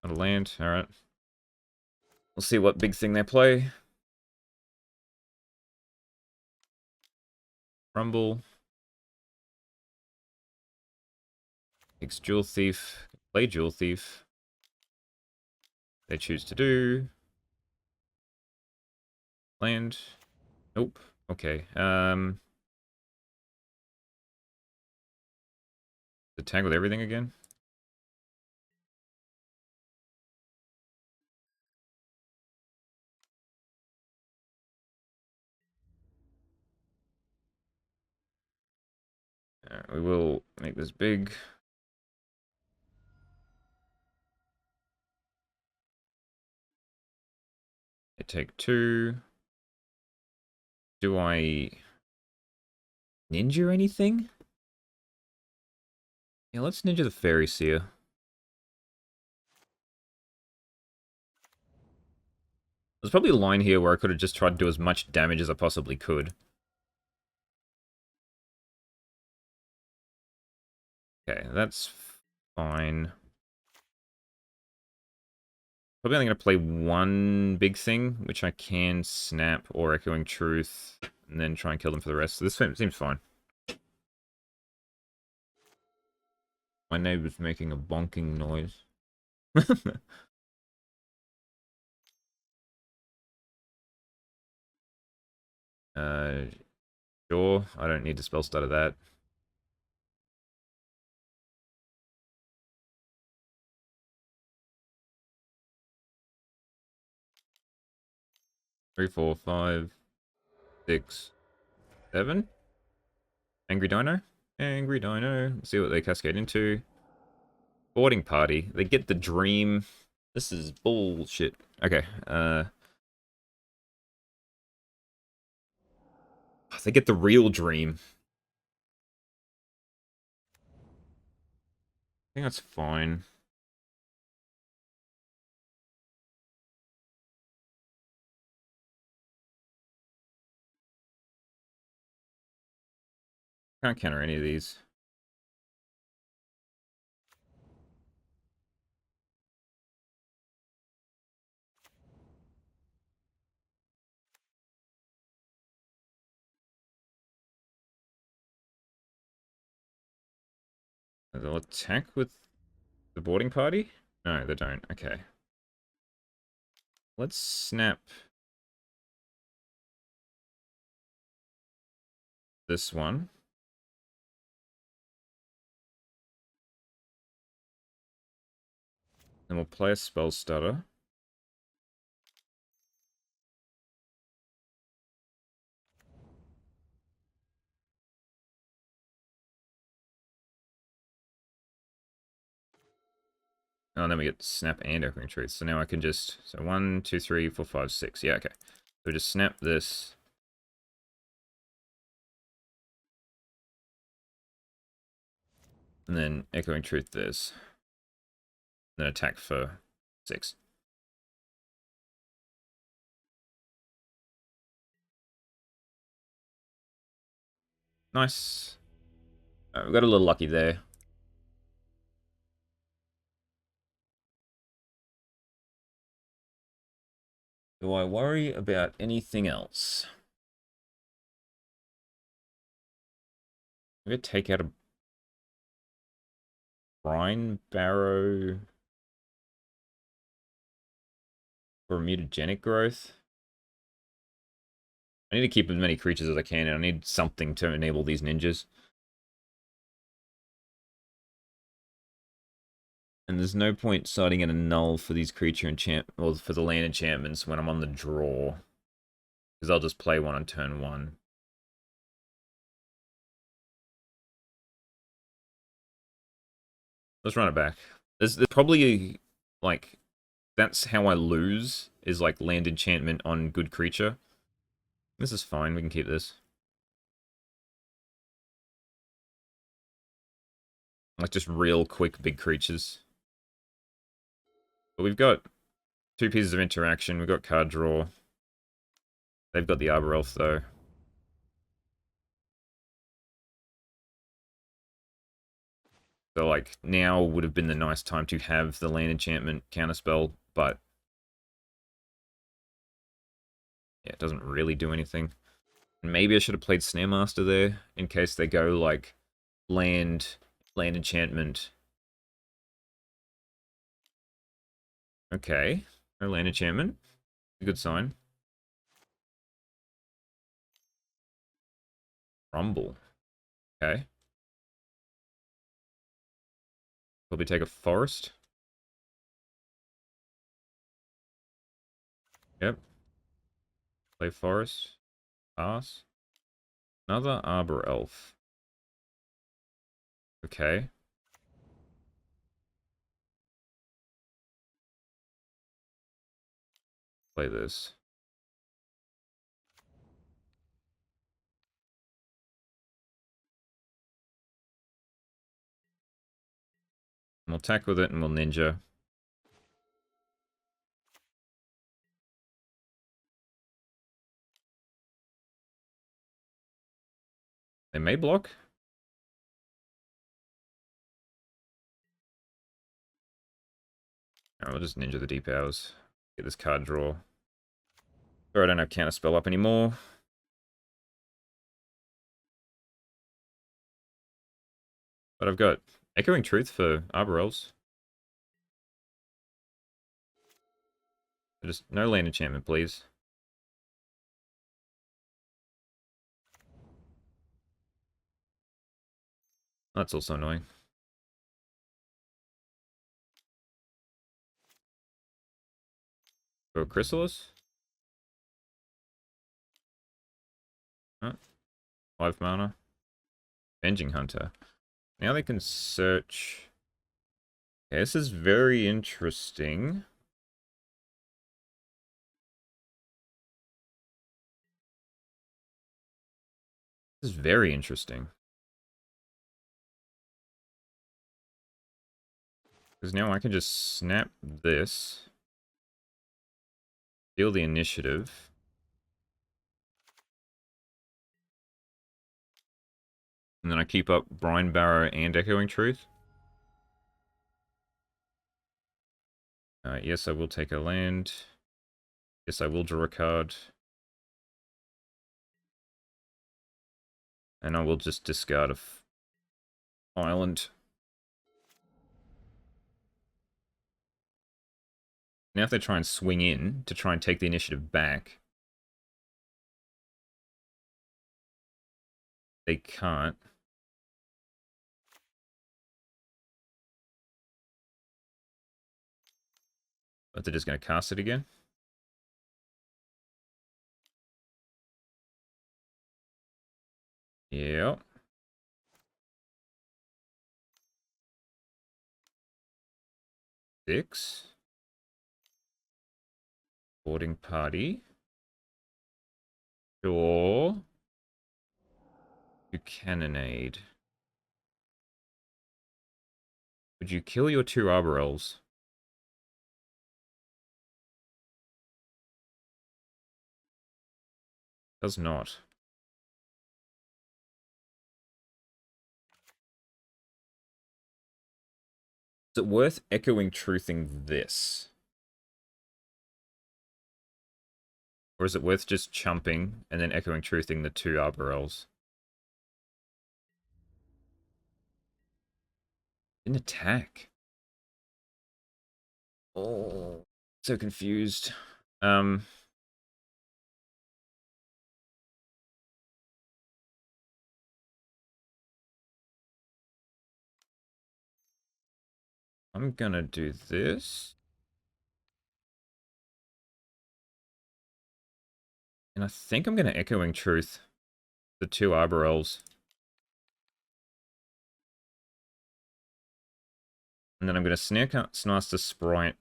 Not a land. Alright. We'll see what big thing they play. Rumble. Takes Jewel Thief. Play Jewel Thief. They choose to do. Land. Nope. Okay. Attack with everything again. We will make this big. They take 2. Do I ninja anything? Yeah, let's ninja the Faeries here. There's probably a line here where I could have just tried to do as much damage as I possibly could. Okay, that's fine. Probably only going to play one big thing, which I can snap or Echoing Truth, and then try and kill them for the rest. So this seems fine. My neighbor's making a bonking noise. uh, sure, I don't need to spell stutter that. Three, four, five, 6, 7. Angry Dino. Angry Dino. Let's see what they cascade into. Boarding party. They get the dream. This is bullshit. Okay. They get the real dream. I think that's fine. Can't counter any of these. They'll attack with the boarding party? No, they don't. Okay. Let's snap this one. Then we'll play a spell stutter. Oh, and then we get snap and echoing truth. So now I can just, so 1, 2, 3, 4, 5, 6. Yeah, okay. So just snap this. And then echoing truth this. Then attack for 6. Nice. We got a little lucky there. Do I worry about anything else? Maybe take out a brine barrow for mutagenic growth. I need to keep as many creatures as I can, and I need something to enable these ninjas. And there's no point siding in a null for these creature or for the land enchantments when I'm on the draw. Because I'll just play one on turn 1. Let's run it back. There's probably, like, that's how I lose, is, like, land enchantment on good creature. This is fine, we can keep this. Like, just real quick big creatures. But we've got 2 pieces of interaction, we've got card draw. They've got the Arbor Elf, though. So, like, now would have been the nice time to have the land enchantment counterspell, but yeah, it doesn't really do anything. Maybe I should have played Snare Master there, in case they go, like, land enchantment. Okay, no land enchantment. A good sign. Rumble. Okay. Probably take a forest. Yep. Play forest. Pass. Another Arbor Elf. Okay. Play this. We'll attack with it and we'll ninja. They may block. We'll just ninja the deep hours. Get this card draw. Or I don't have counter spell up anymore. But I've got Echoing Truth for Arbor Elves. Just no land enchantment, please. That's also annoying. For Chrysalis? Oh, 5 mana. Venging Hunter. Now they can search. Okay, this is very interesting. This is very interesting. Because now I can just snap this. Steal the initiative. And then I keep up Brine Barrow and Echoing Truth. Yes, I will take a land. Yes, I will draw a card. And I will just discard a island. Now if they try and swing in to try and take the initiative back, they can't. But they're just going to cast it again. Yep. Six. Boarding party. Sure. You cannonade. Would you kill your two Arbor Elves? Does not. Is it worth echoing truthing this? Or is it worth just chumping and then echoing truthing the two Arbor Elves? An attack. Oh, so confused. I'm gonna do this. And I think I'm gonna echoing truth the two Arbor Elves. And then I'm gonna Snarster Sprite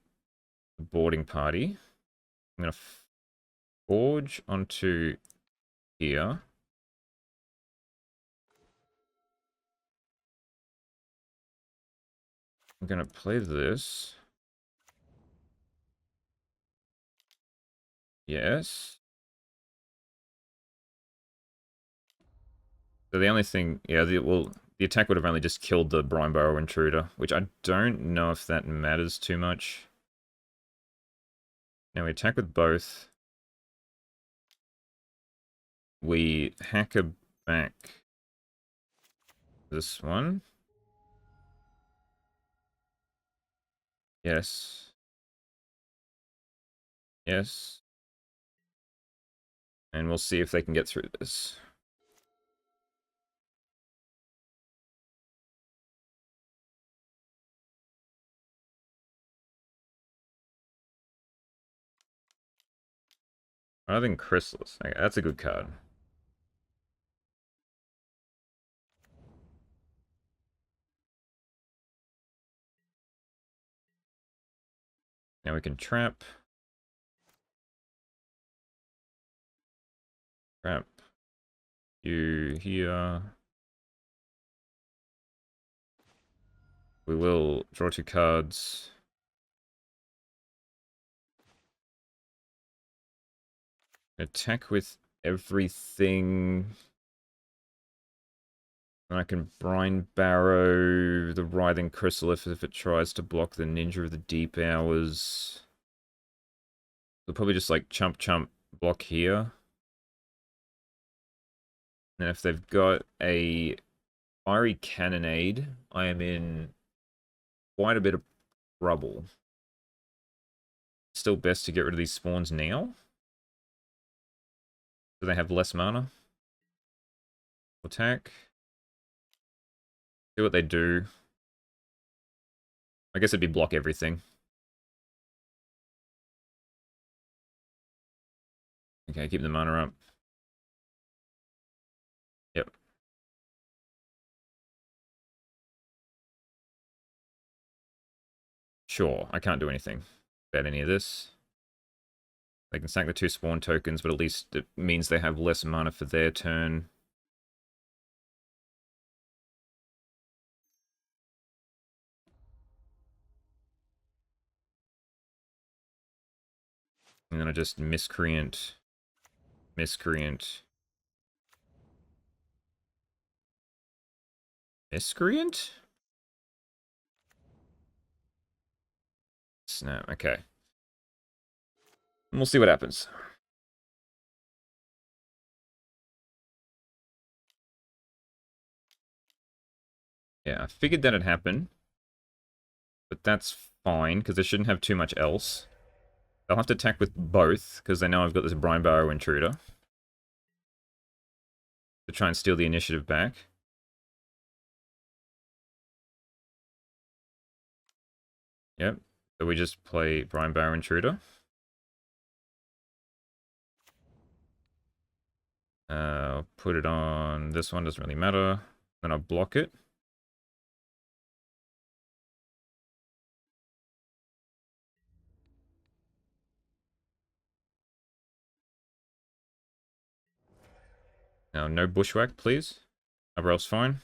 the boarding party. I'm gonna forge onto here. I'm gonna play this. Yes. So the only thing, yeah, the attack would have only just killed the Brine Burrow Intruder, which I don't know if that matters too much. Now we attack with both. We hacker back this one. Yes. Yes. And we'll see if they can get through this. Rather than Chrysalis. Okay, that's a good card. Now we can trap. Trap. You here. We will draw two cards. Attack with everything. And I can Brine Barrow the Writhing Chrysalith if it tries to block the Ninja of the Deep Hours. We'll probably just like chump block here. And if they've got a Fiery Cannonade, I am in quite a bit of trouble. Still best to get rid of these spawns now. Do they have less mana? Attack. See what they do. I guess it'd be block everything. Okay, keep the mana up. Yep. Sure, I can't do anything about any of this. They can sack the two spawn tokens, but at least it means they have less mana for their turn. And then I just miscreant. Miscreant. Miscreant? Snap, okay. And we'll see what happens. Yeah, I figured that'd happen. But that's fine, because they shouldn't have too much else. I'll have to attack with both, because they know I've got this Brine Barrow Intruder. To try and steal the initiative back. Yep. So we just play Brine Barrow Intruder. Put it on this one, doesn't really matter. Then I'll block it. Now, no Bushwhack, please. Everywhere else fine.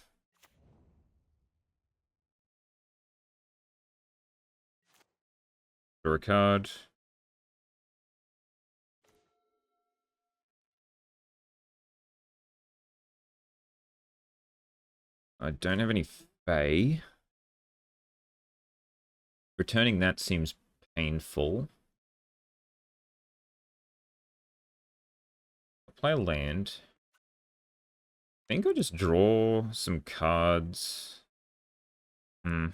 Draw a card. I don't have any Fae. Returning that seems painful. I'll play a land. I think I'll just draw some cards. I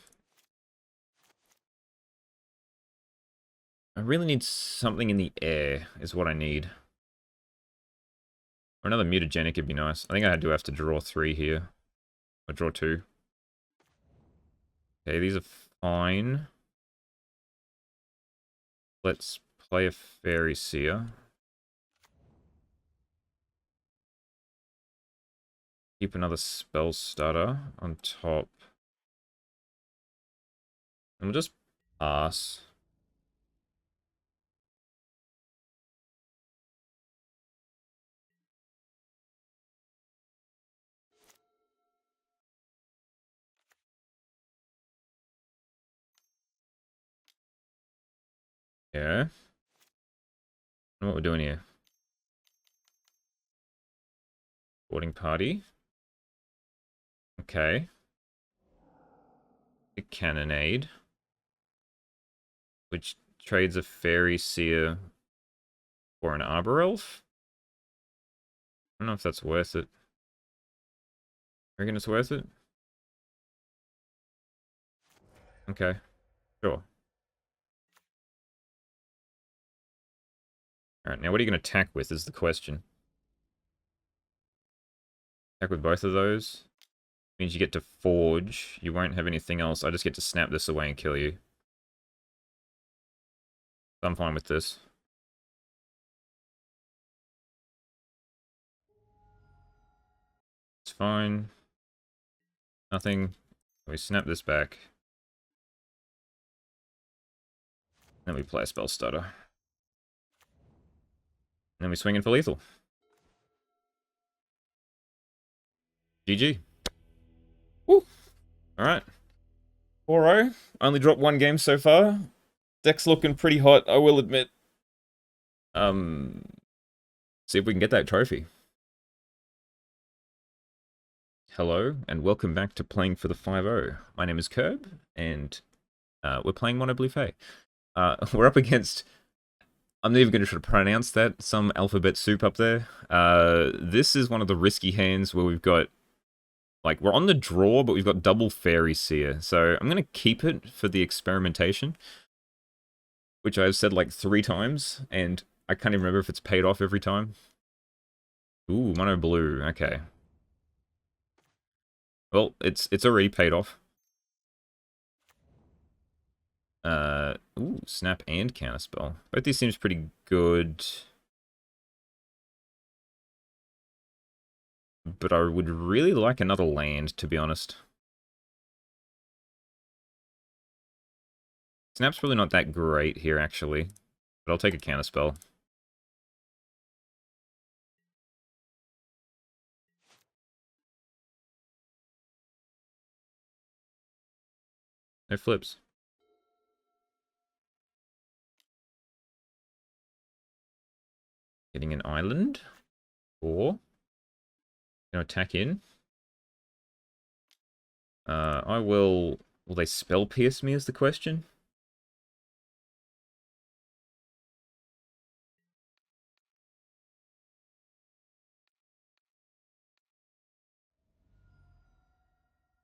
really need something in the air, is what I need. Or another mutagenic would be nice. I think I do have to draw 3 here. Or draw 2. Okay, these are fine. Let's play a Fairy Seer. Keep another spell starter on top. And we'll just pass. Yeah. And what we're doing here. Boarding party. Okay. A Cannonade. Which trades a Fairy Seer for an Arbor Elf. I don't know if that's worth it. Reckon it's worth it? Okay. Sure. Alright, now what are you going to attack with is the question. Attack with both of those. Means you get to forge. You won't have anything else. I just get to snap this away and kill you. So I'm fine with this. It's fine. Nothing. We snap this back. Then we play a spell stutter. And then we swing in for lethal. GG. Woo! Alright. 4-0. Only dropped 1 game so far. Deck's looking pretty hot, I will admit. See if we can get that trophy. Hello, and welcome back to Playing for the 5-0. My name is Kirb, and we're playing Mono Blue Fae. We're up against... I'm not even going to try to pronounce that, some alphabet soup up there. This is one of the risky hands where we've got... Like, we're on the draw, but we've got double Fairy Seer. So I'm going to keep it for the experimentation, which I've said like 3 times, and I can't even remember if it's paid off every time. Ooh, Mono Blue, okay. Well, it's already paid off. Ooh, snap and counterspell. Both these seems pretty good. But I would really like another land, to be honest. Snap's really not that great here, actually. But I'll take a counterspell. No flips. Getting an island. Or... Gonna attack in. I will... Will they spell pierce me is the question?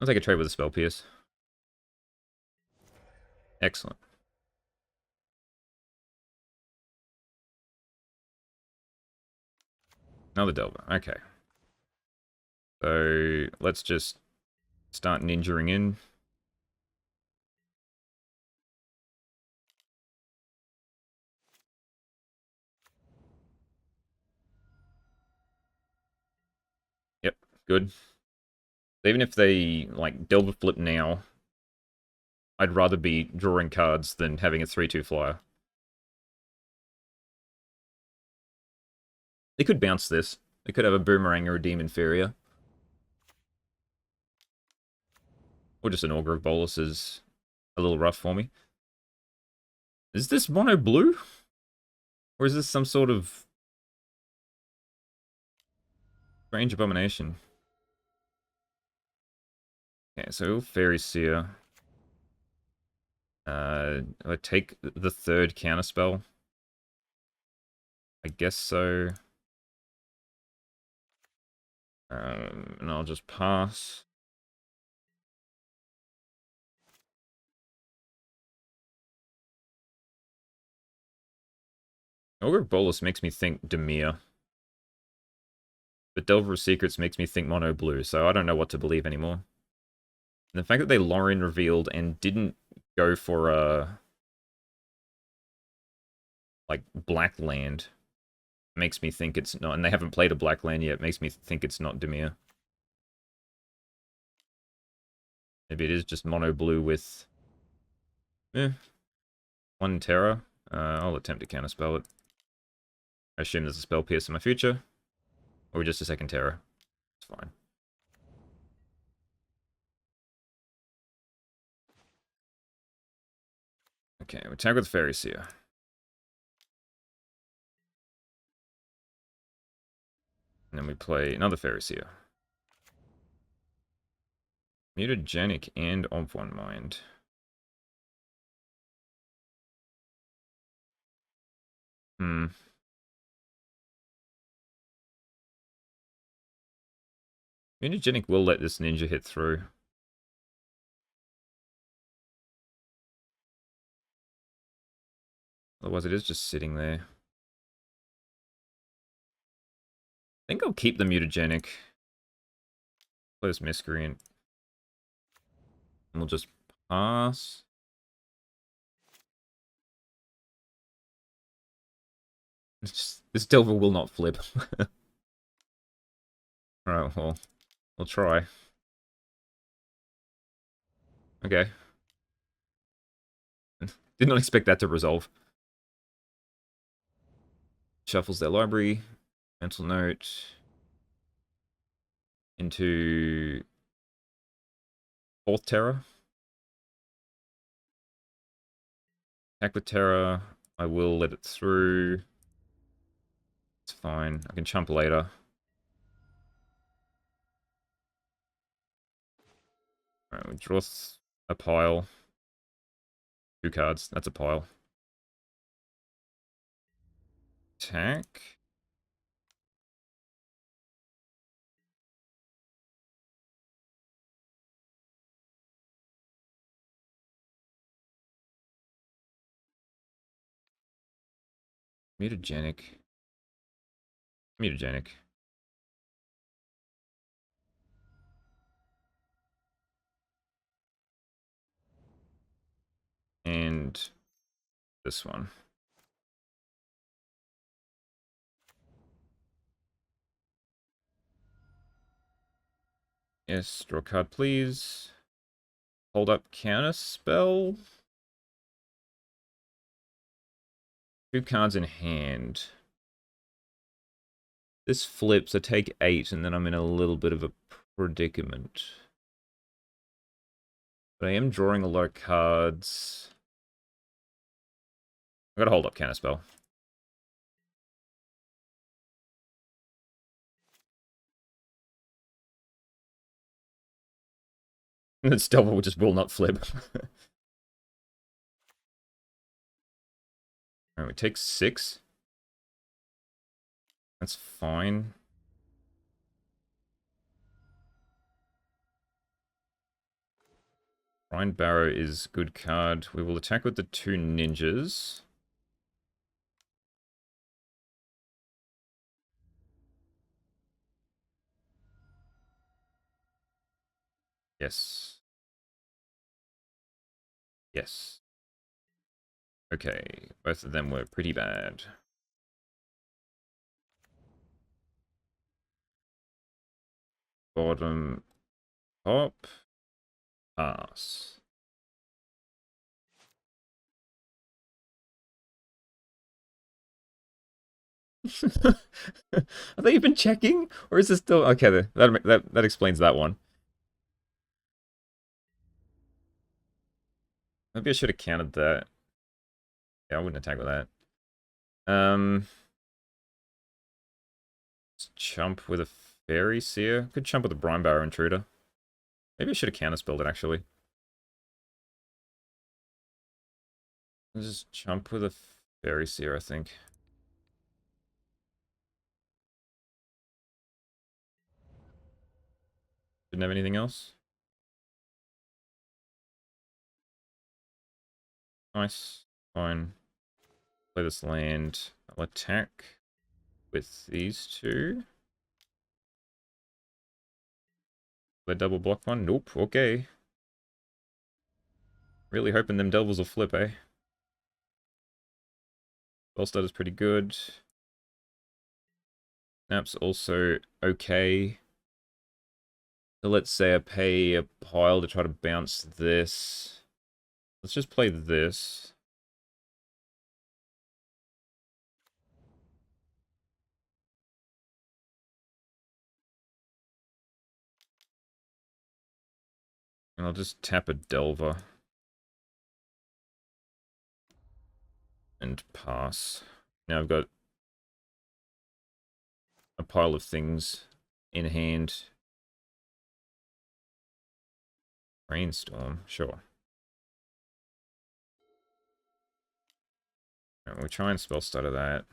I'll take a trade with a spell pierce. Excellent. Another Delver. Okay. So let's just start ninjaing in. Yep, good. Even if they, like, Delver flip now, I'd rather be drawing cards than having a 3-2 flyer. They could bounce this. They could have a Boomerang or a Demon Inferior. Or just an Augur of Bolus is a little rough for me. Is this mono blue? Or is this some sort of strange abomination? Okay, so Fairy Seer. I take the third counterspell. I guess so. And I'll just pass. Ogre Bolus makes me think Dimir. But Delver of Secrets makes me think mono blue, so I don't know what to believe anymore. And the fact that they Lauren revealed and didn't go for a like black land makes me think it's not, and they haven't played a black land yet, makes me think it's not Dimir. Maybe it is just mono blue with one terror. I'll attempt to counterspell it. I assume there's a spell pierce in my future. Or just a second terror. It's fine. Okay, we tag with Faeries here. And then we play another Faeries here. Mutagenic and of one mind. Mutagenic will let this ninja hit through. Otherwise it is just sitting there. I think I'll keep the mutagenic. Play this miscreant. And we'll just pass. This Delver will not flip. Alright, well, we'll try. Okay. Did not expect that to resolve. Shuffles their library. Mental note. Into fourth terror. Attack with terror. I will let it through. It's fine. I can chump later. Alright, we draw a pile. 2 cards. That's a pile. Attack. Mutagenic. Mutagenic. And this one. Yes, draw a card, please. Hold up counter spell. 2 cards in hand. This flips, I take 8, and then I'm in a little bit of a predicament. But I am drawing a lot of cards. I gotta hold up counterspell. This Delver just will not flip. Alright, we take 6. That's fine. Rhine Barrow is good card. We will attack with the 2 ninjas. Yes. Yes. Okay, both of them were pretty bad. Bottom, top, pass. Are they even checking? Or is this still... Okay, that explains that one. Maybe I should have counted that. Yeah, I wouldn't attack with that. Let's chump with a Fairy Seer. Could chump with a Brine Barrow Intruder. Maybe I should have counterspelled it, actually. Let's just chump with a Fairy Seer, I think. Didn't have anything else. Nice. Fine. Play this land. I'll attack with these two. Play double block one. Nope. Okay. Really hoping them Delvils will flip, eh? Spellstutter is pretty good. Snap's also okay. So let's say I pay a pile to try to bounce this. Let's just play this. And I'll just tap a Delver. And pass. Now I've got a pile of things in hand. Brainstorm, sure. Right, we'll try and spell stutter that.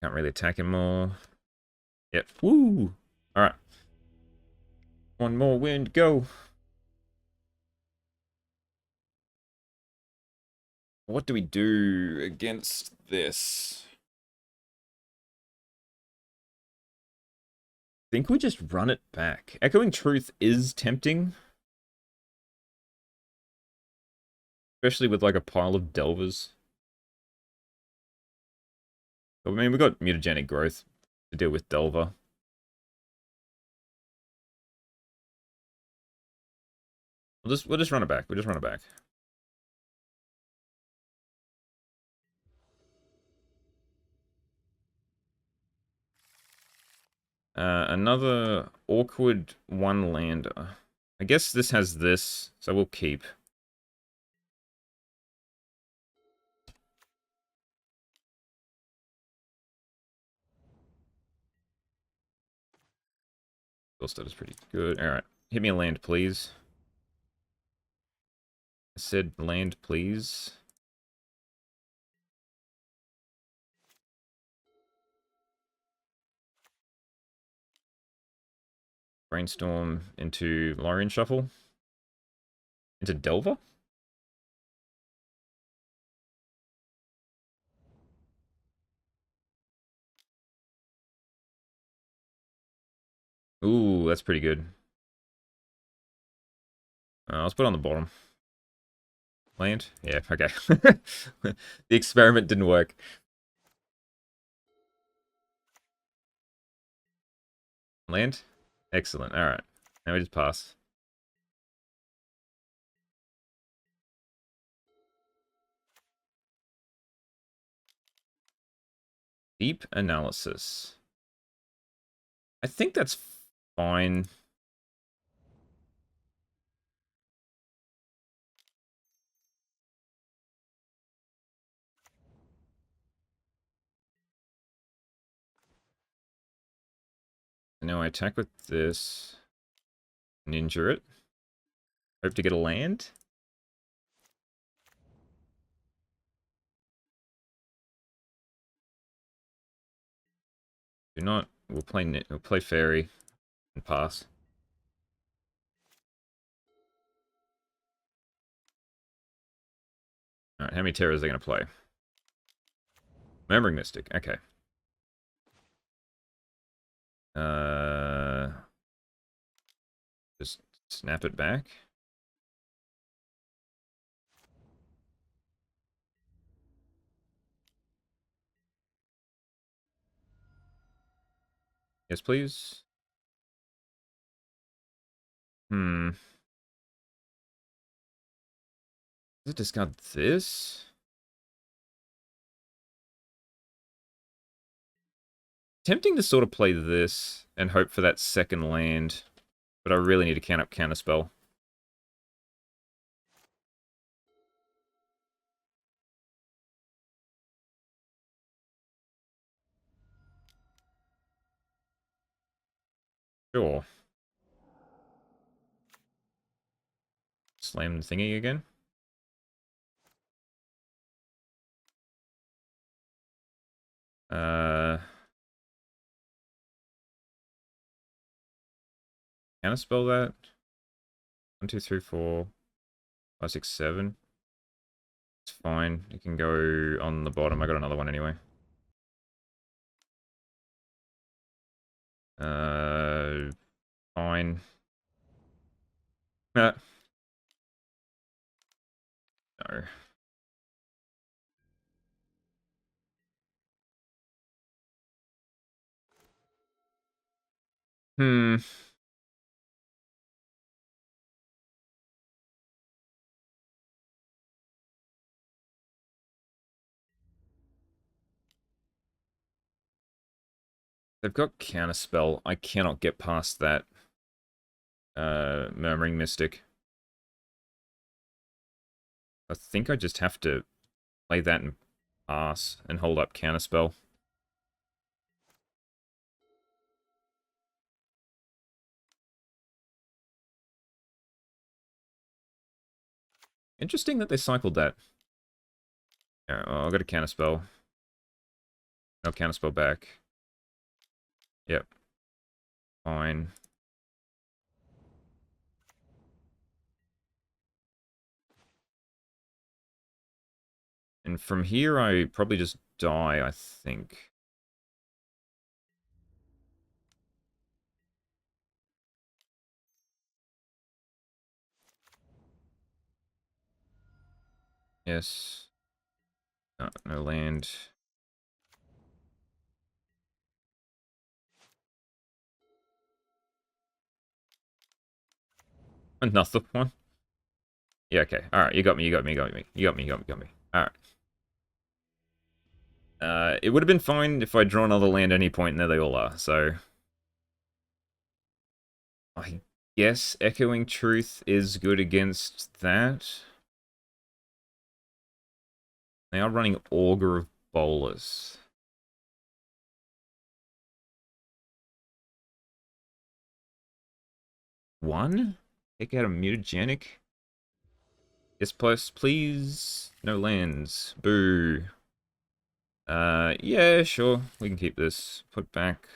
Can't really attack him more. Yep. Woo! Alright. One more wind, go! What do we do against this? I think we just run it back. Echoing Truth is tempting. Especially with like a pile of Delvers. But, I mean, we've got mutagenic growth to deal with Delver. We'll just run it back. We'll just run it back. Another awkward one-lander. I guess this has this, so we'll keep. That is pretty good. Alright, hit me a land, please. I said land, please. Brainstorm into Lorien Shuffle. Into Delver? Ooh, that's pretty good. Let's put it on the bottom. Land? Yeah, okay. The experiment didn't work. Land? Excellent. Alright. Now we just pass. Deep analysis. I think that's fine. Now I attack with this. Ninja it. Hope to get a land. Do not. We'll play Fairy and pass. Alright, how many terrors are they going to play? Murmuring Mystic, okay. Uh, just snap it back. Yes, please. Hmm. Does it discard this? Tempting to sort of play this and hope for that second land, but I really need to count up Counterspell. Sure. Slam the thingy again. Uh, Counterspell that. 1, 2, 3, 4, 5, 6, 7. It's fine. It can go on the bottom. I got another one anyway. Fine. No. Hmm. They've got Counterspell. I cannot get past that. Murmuring Mystic. I think I just have to play that and pass and hold up Counterspell. Interesting that they cycled that. Yeah, well, I'll go to Counterspell. No Counterspell back. Yep. Fine. And from here, I probably just die, I think. Yes. No, no land. Another one? Yeah, okay. Alright, you got me, you got me, you got me. You got me, you got me, you got me. Alright. It would have been fine if I'd drawn another land at any point, and there they all are, so... I guess Echoing Truth is good against that. They are running Augur of Bolas. One? Take out a mutagenic? Yes, plus, please. No lands. Boo. Yeah, sure. We can keep this. Put back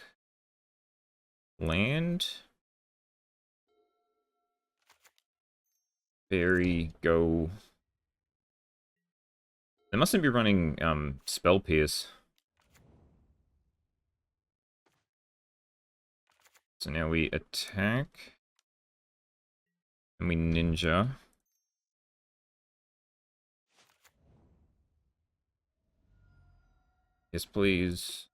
land. Fairy, go. They mustn't be running, Spell Pierce. So now we attack. And we ninja. Yes, please.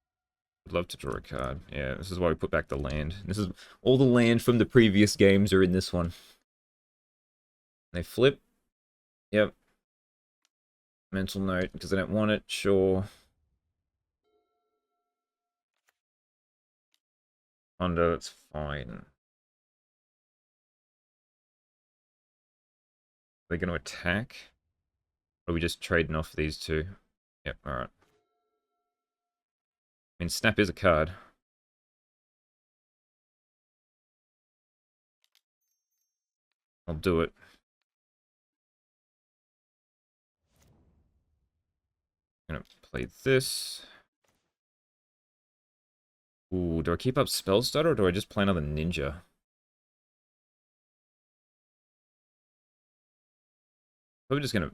Would love to draw a card. Yeah, this is why we put back the land. This is all the land from the previous games are in this one. They flip. Yep. Mental note, because I don't want it. Sure. Honda, that's fine. They're going to attack? Or are we just trading off these two? Yep, alright. I mean, Snap is a card. I'll do it. I'm gonna play this. Ooh, do I keep up Spell Stutter or do I just play another Ninja? Probably just gonna...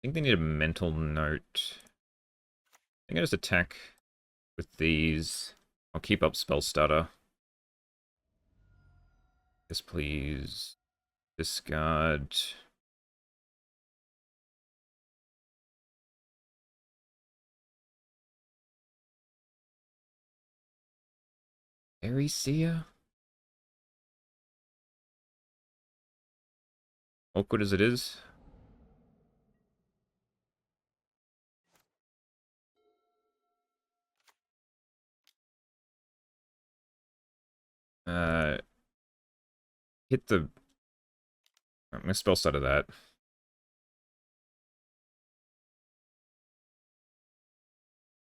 I think they need a mental note. I think I just attack with these. I'll keep up spell stutter. Yes, please. Discard. Fairy Seer? Awkward as it is. Hit the... I'm gonna spell stutter that.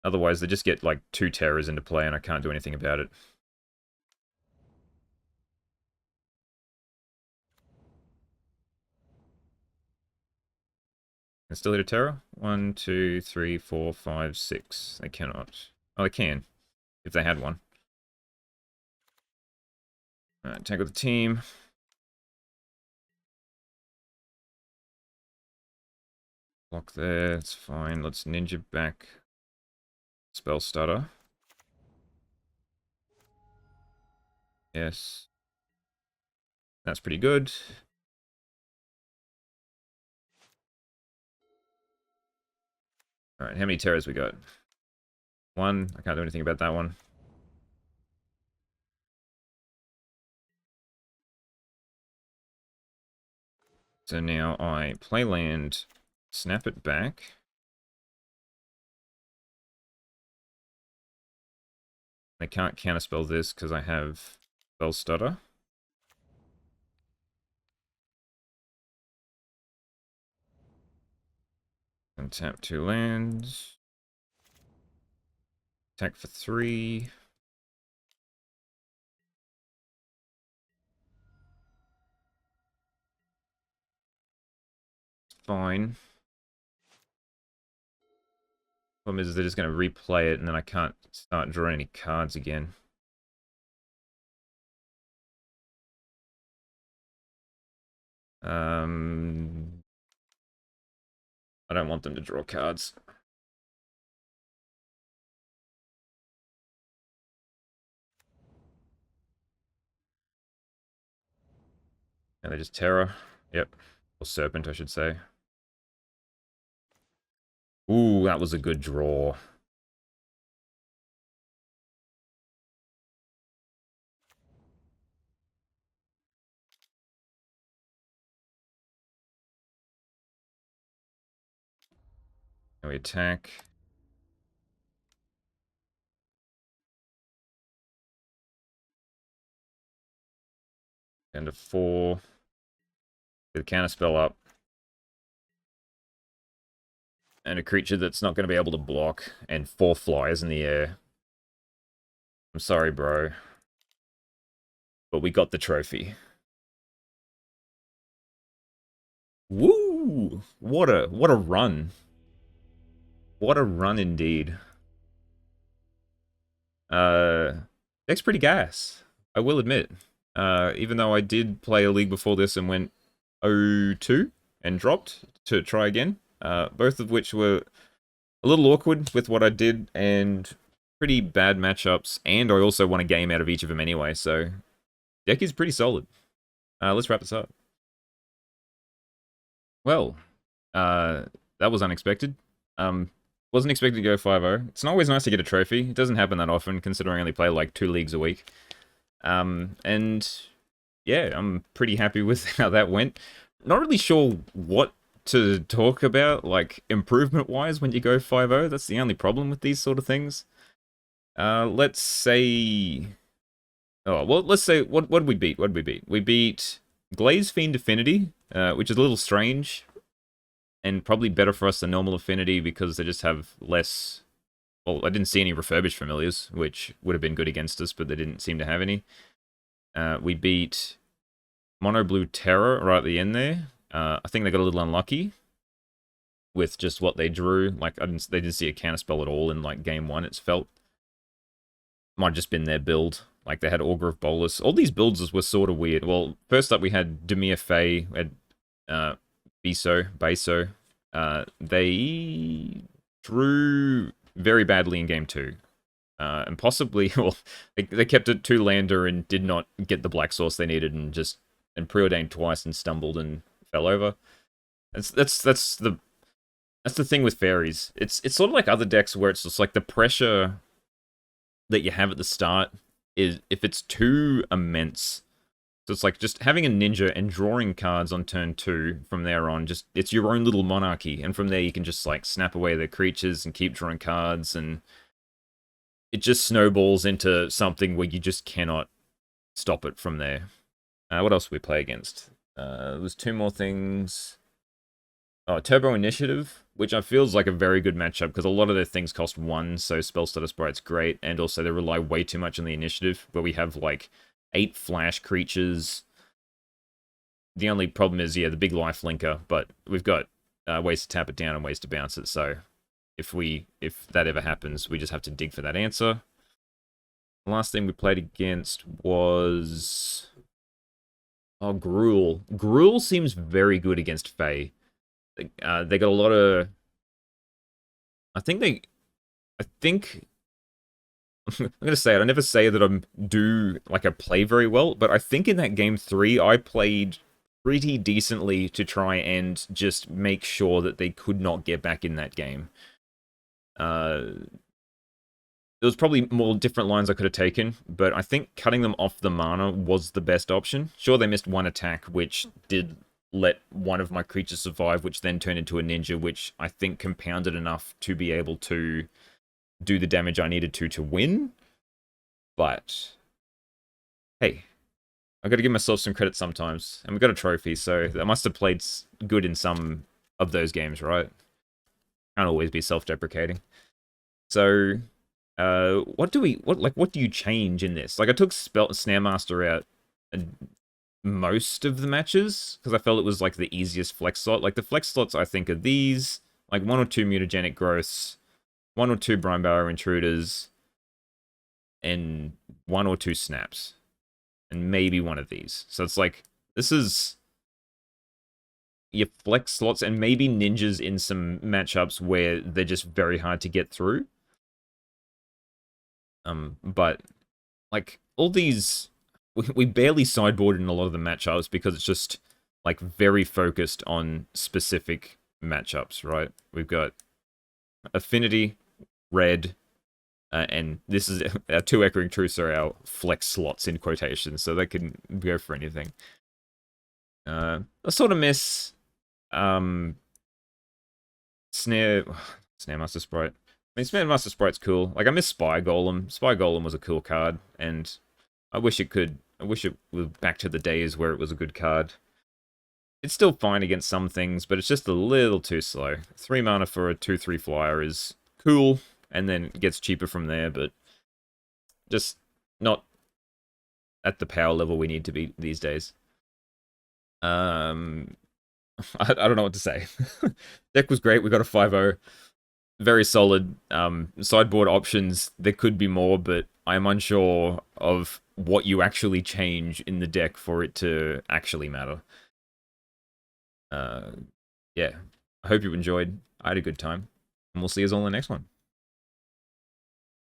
Otherwise, they just get, like, 2 terrors into play and I can't do anything about it. Can still hit a terror? 1, 2, 3, 4, 5, 6. They cannot. Oh, they can. If they had one. Alright, attack with the team. Block there, it's fine. Let's ninja back. Spell stutter. Yes. That's pretty good. Alright, how many terrors we got? 1. I can't do anything about that one. So now I play land, snap it back. I can't counterspell this because I have spell stutter. And tap 2 lands. Attack for 3. Fine. Problem is they're just going to replay it and then I can't start drawing any cards again. I don't want them to draw cards. And they just Terror. Yep. Or Serpent, I should say. Ooh, that was a good draw. And we attack. End of 4. Get the counterspell up. And a creature that's not going to be able to block. And 4 flyers in the air. I'm sorry, bro. But we got the trophy. Woo! What a run. What a run indeed. Deck's pretty gas, I will admit. Even though I did play a league before this and went 0-2 and dropped to try again. Both of which were a little awkward with what I did and pretty bad matchups. And I also won a game out of each of them anyway, so deck is pretty solid. Let's wrap this up. Well, that was unexpected. Wasn't expecting to go 5-0. It's not always nice to get a trophy. It doesn't happen that often, considering I only play like 2 leagues a week. And yeah, I'm pretty happy with how that went. Not really sure what to talk about, like, improvement-wise when you go 5-0. That's the only problem with these sort of things. Let's say... Oh, well, let's say... What did we beat? What did we beat? We beat Glazed Fiend Affinity, which is a little strange. And probably better for us than normal Affinity because they just have less... Well, I didn't see any refurbished familiars, which would have been good against us, but they didn't seem to have any. We beat Mono Blue Terror right at the end there. I think they got a little unlucky with just what they drew. Like, they didn't see a counterspell at all in, like, game 1, it's felt. Might have just been their build. Like, they had Augur of Bolus. All these builds were sort of weird. Well, first up we had Dimir Fae, we had Beso, They drew very badly in game 2. And possibly, well, they kept it 2-lander and did not get the black source they needed, and preordained twice and stumbled and fell over. That's the thing with Faeries. It's sort of like other decks where it's just like the pressure that you have at the start is, if it's too immense. So it's like just having a ninja and drawing cards on turn 2 from there on, just it's your own little monarchy, and from there you can just like snap away the creatures and keep drawing cards, and it just snowballs into something where you just cannot stop it from there. What else did we play against? There was 2 more things. Oh, Turbo Initiative, which I feels like a very good matchup because a lot of their things cost 1, so Spell Stutter Sprite's great, and also they rely way too much on the initiative, where we have like 8 flash creatures. The only problem is, yeah, the big life linker, but we've got ways to tap it down and ways to bounce it, so if that ever happens, we just have to dig for that answer. The last thing we played against was... Oh, Gruul. Gruul seems very good against Fae. They got a lot of... I think I'm gonna say it. I never say that I play very well, but I think in that game 3 I played pretty decently to try and just make sure that they could not get back in that game. There was probably more different lines I could have taken, but I think cutting them off the mana was the best option. Sure, they missed 1 attack, which did let one of my creatures survive, which then turned into a ninja, which I think compounded enough to be able to do the damage I needed to win. But hey, I got to give myself some credit sometimes, and we got a trophy, so I must have played good in some of those games, right? Can't always be self-deprecating. So, what do you change in this? Like, I took Snare Master out most of the matches because I felt it was like the easiest flex slot. Like the flex slots I think are these, like 1 or 2 mutagenic growths, 1 or 2 Brine Barrow Intruders, and 1 or 2 snaps, and maybe one of these. So it's like, this is your flex slots, and maybe ninjas in some matchups where they're just very hard to get through. But like all these, we barely sideboard in a lot of the matchups because it's just like very focused on specific matchups, right? We've got Affinity, red, and this is our 2 Echoing Truths are our flex slots in quotations, so they can go for anything. I sort of miss Snare Master Sprite. I mean, Snare Master Sprite's cool. Like, I miss Spy Golem. Spy Golem was a cool card, and I wish it was back to the days where it was a good card. It's still fine against some things, but it's just a little too slow. 3 mana for a 2/3 flyer is cool, and then it gets cheaper from there, but just not at the power level we need to be these days. I don't know what to say. Deck was great. We got a 5-0. Very solid. Sideboard options, there could be more, but I'm unsure of what you actually change in the deck for it to actually matter. Yeah, I hope you enjoyed. I had a good time, and we'll see you all in the next one.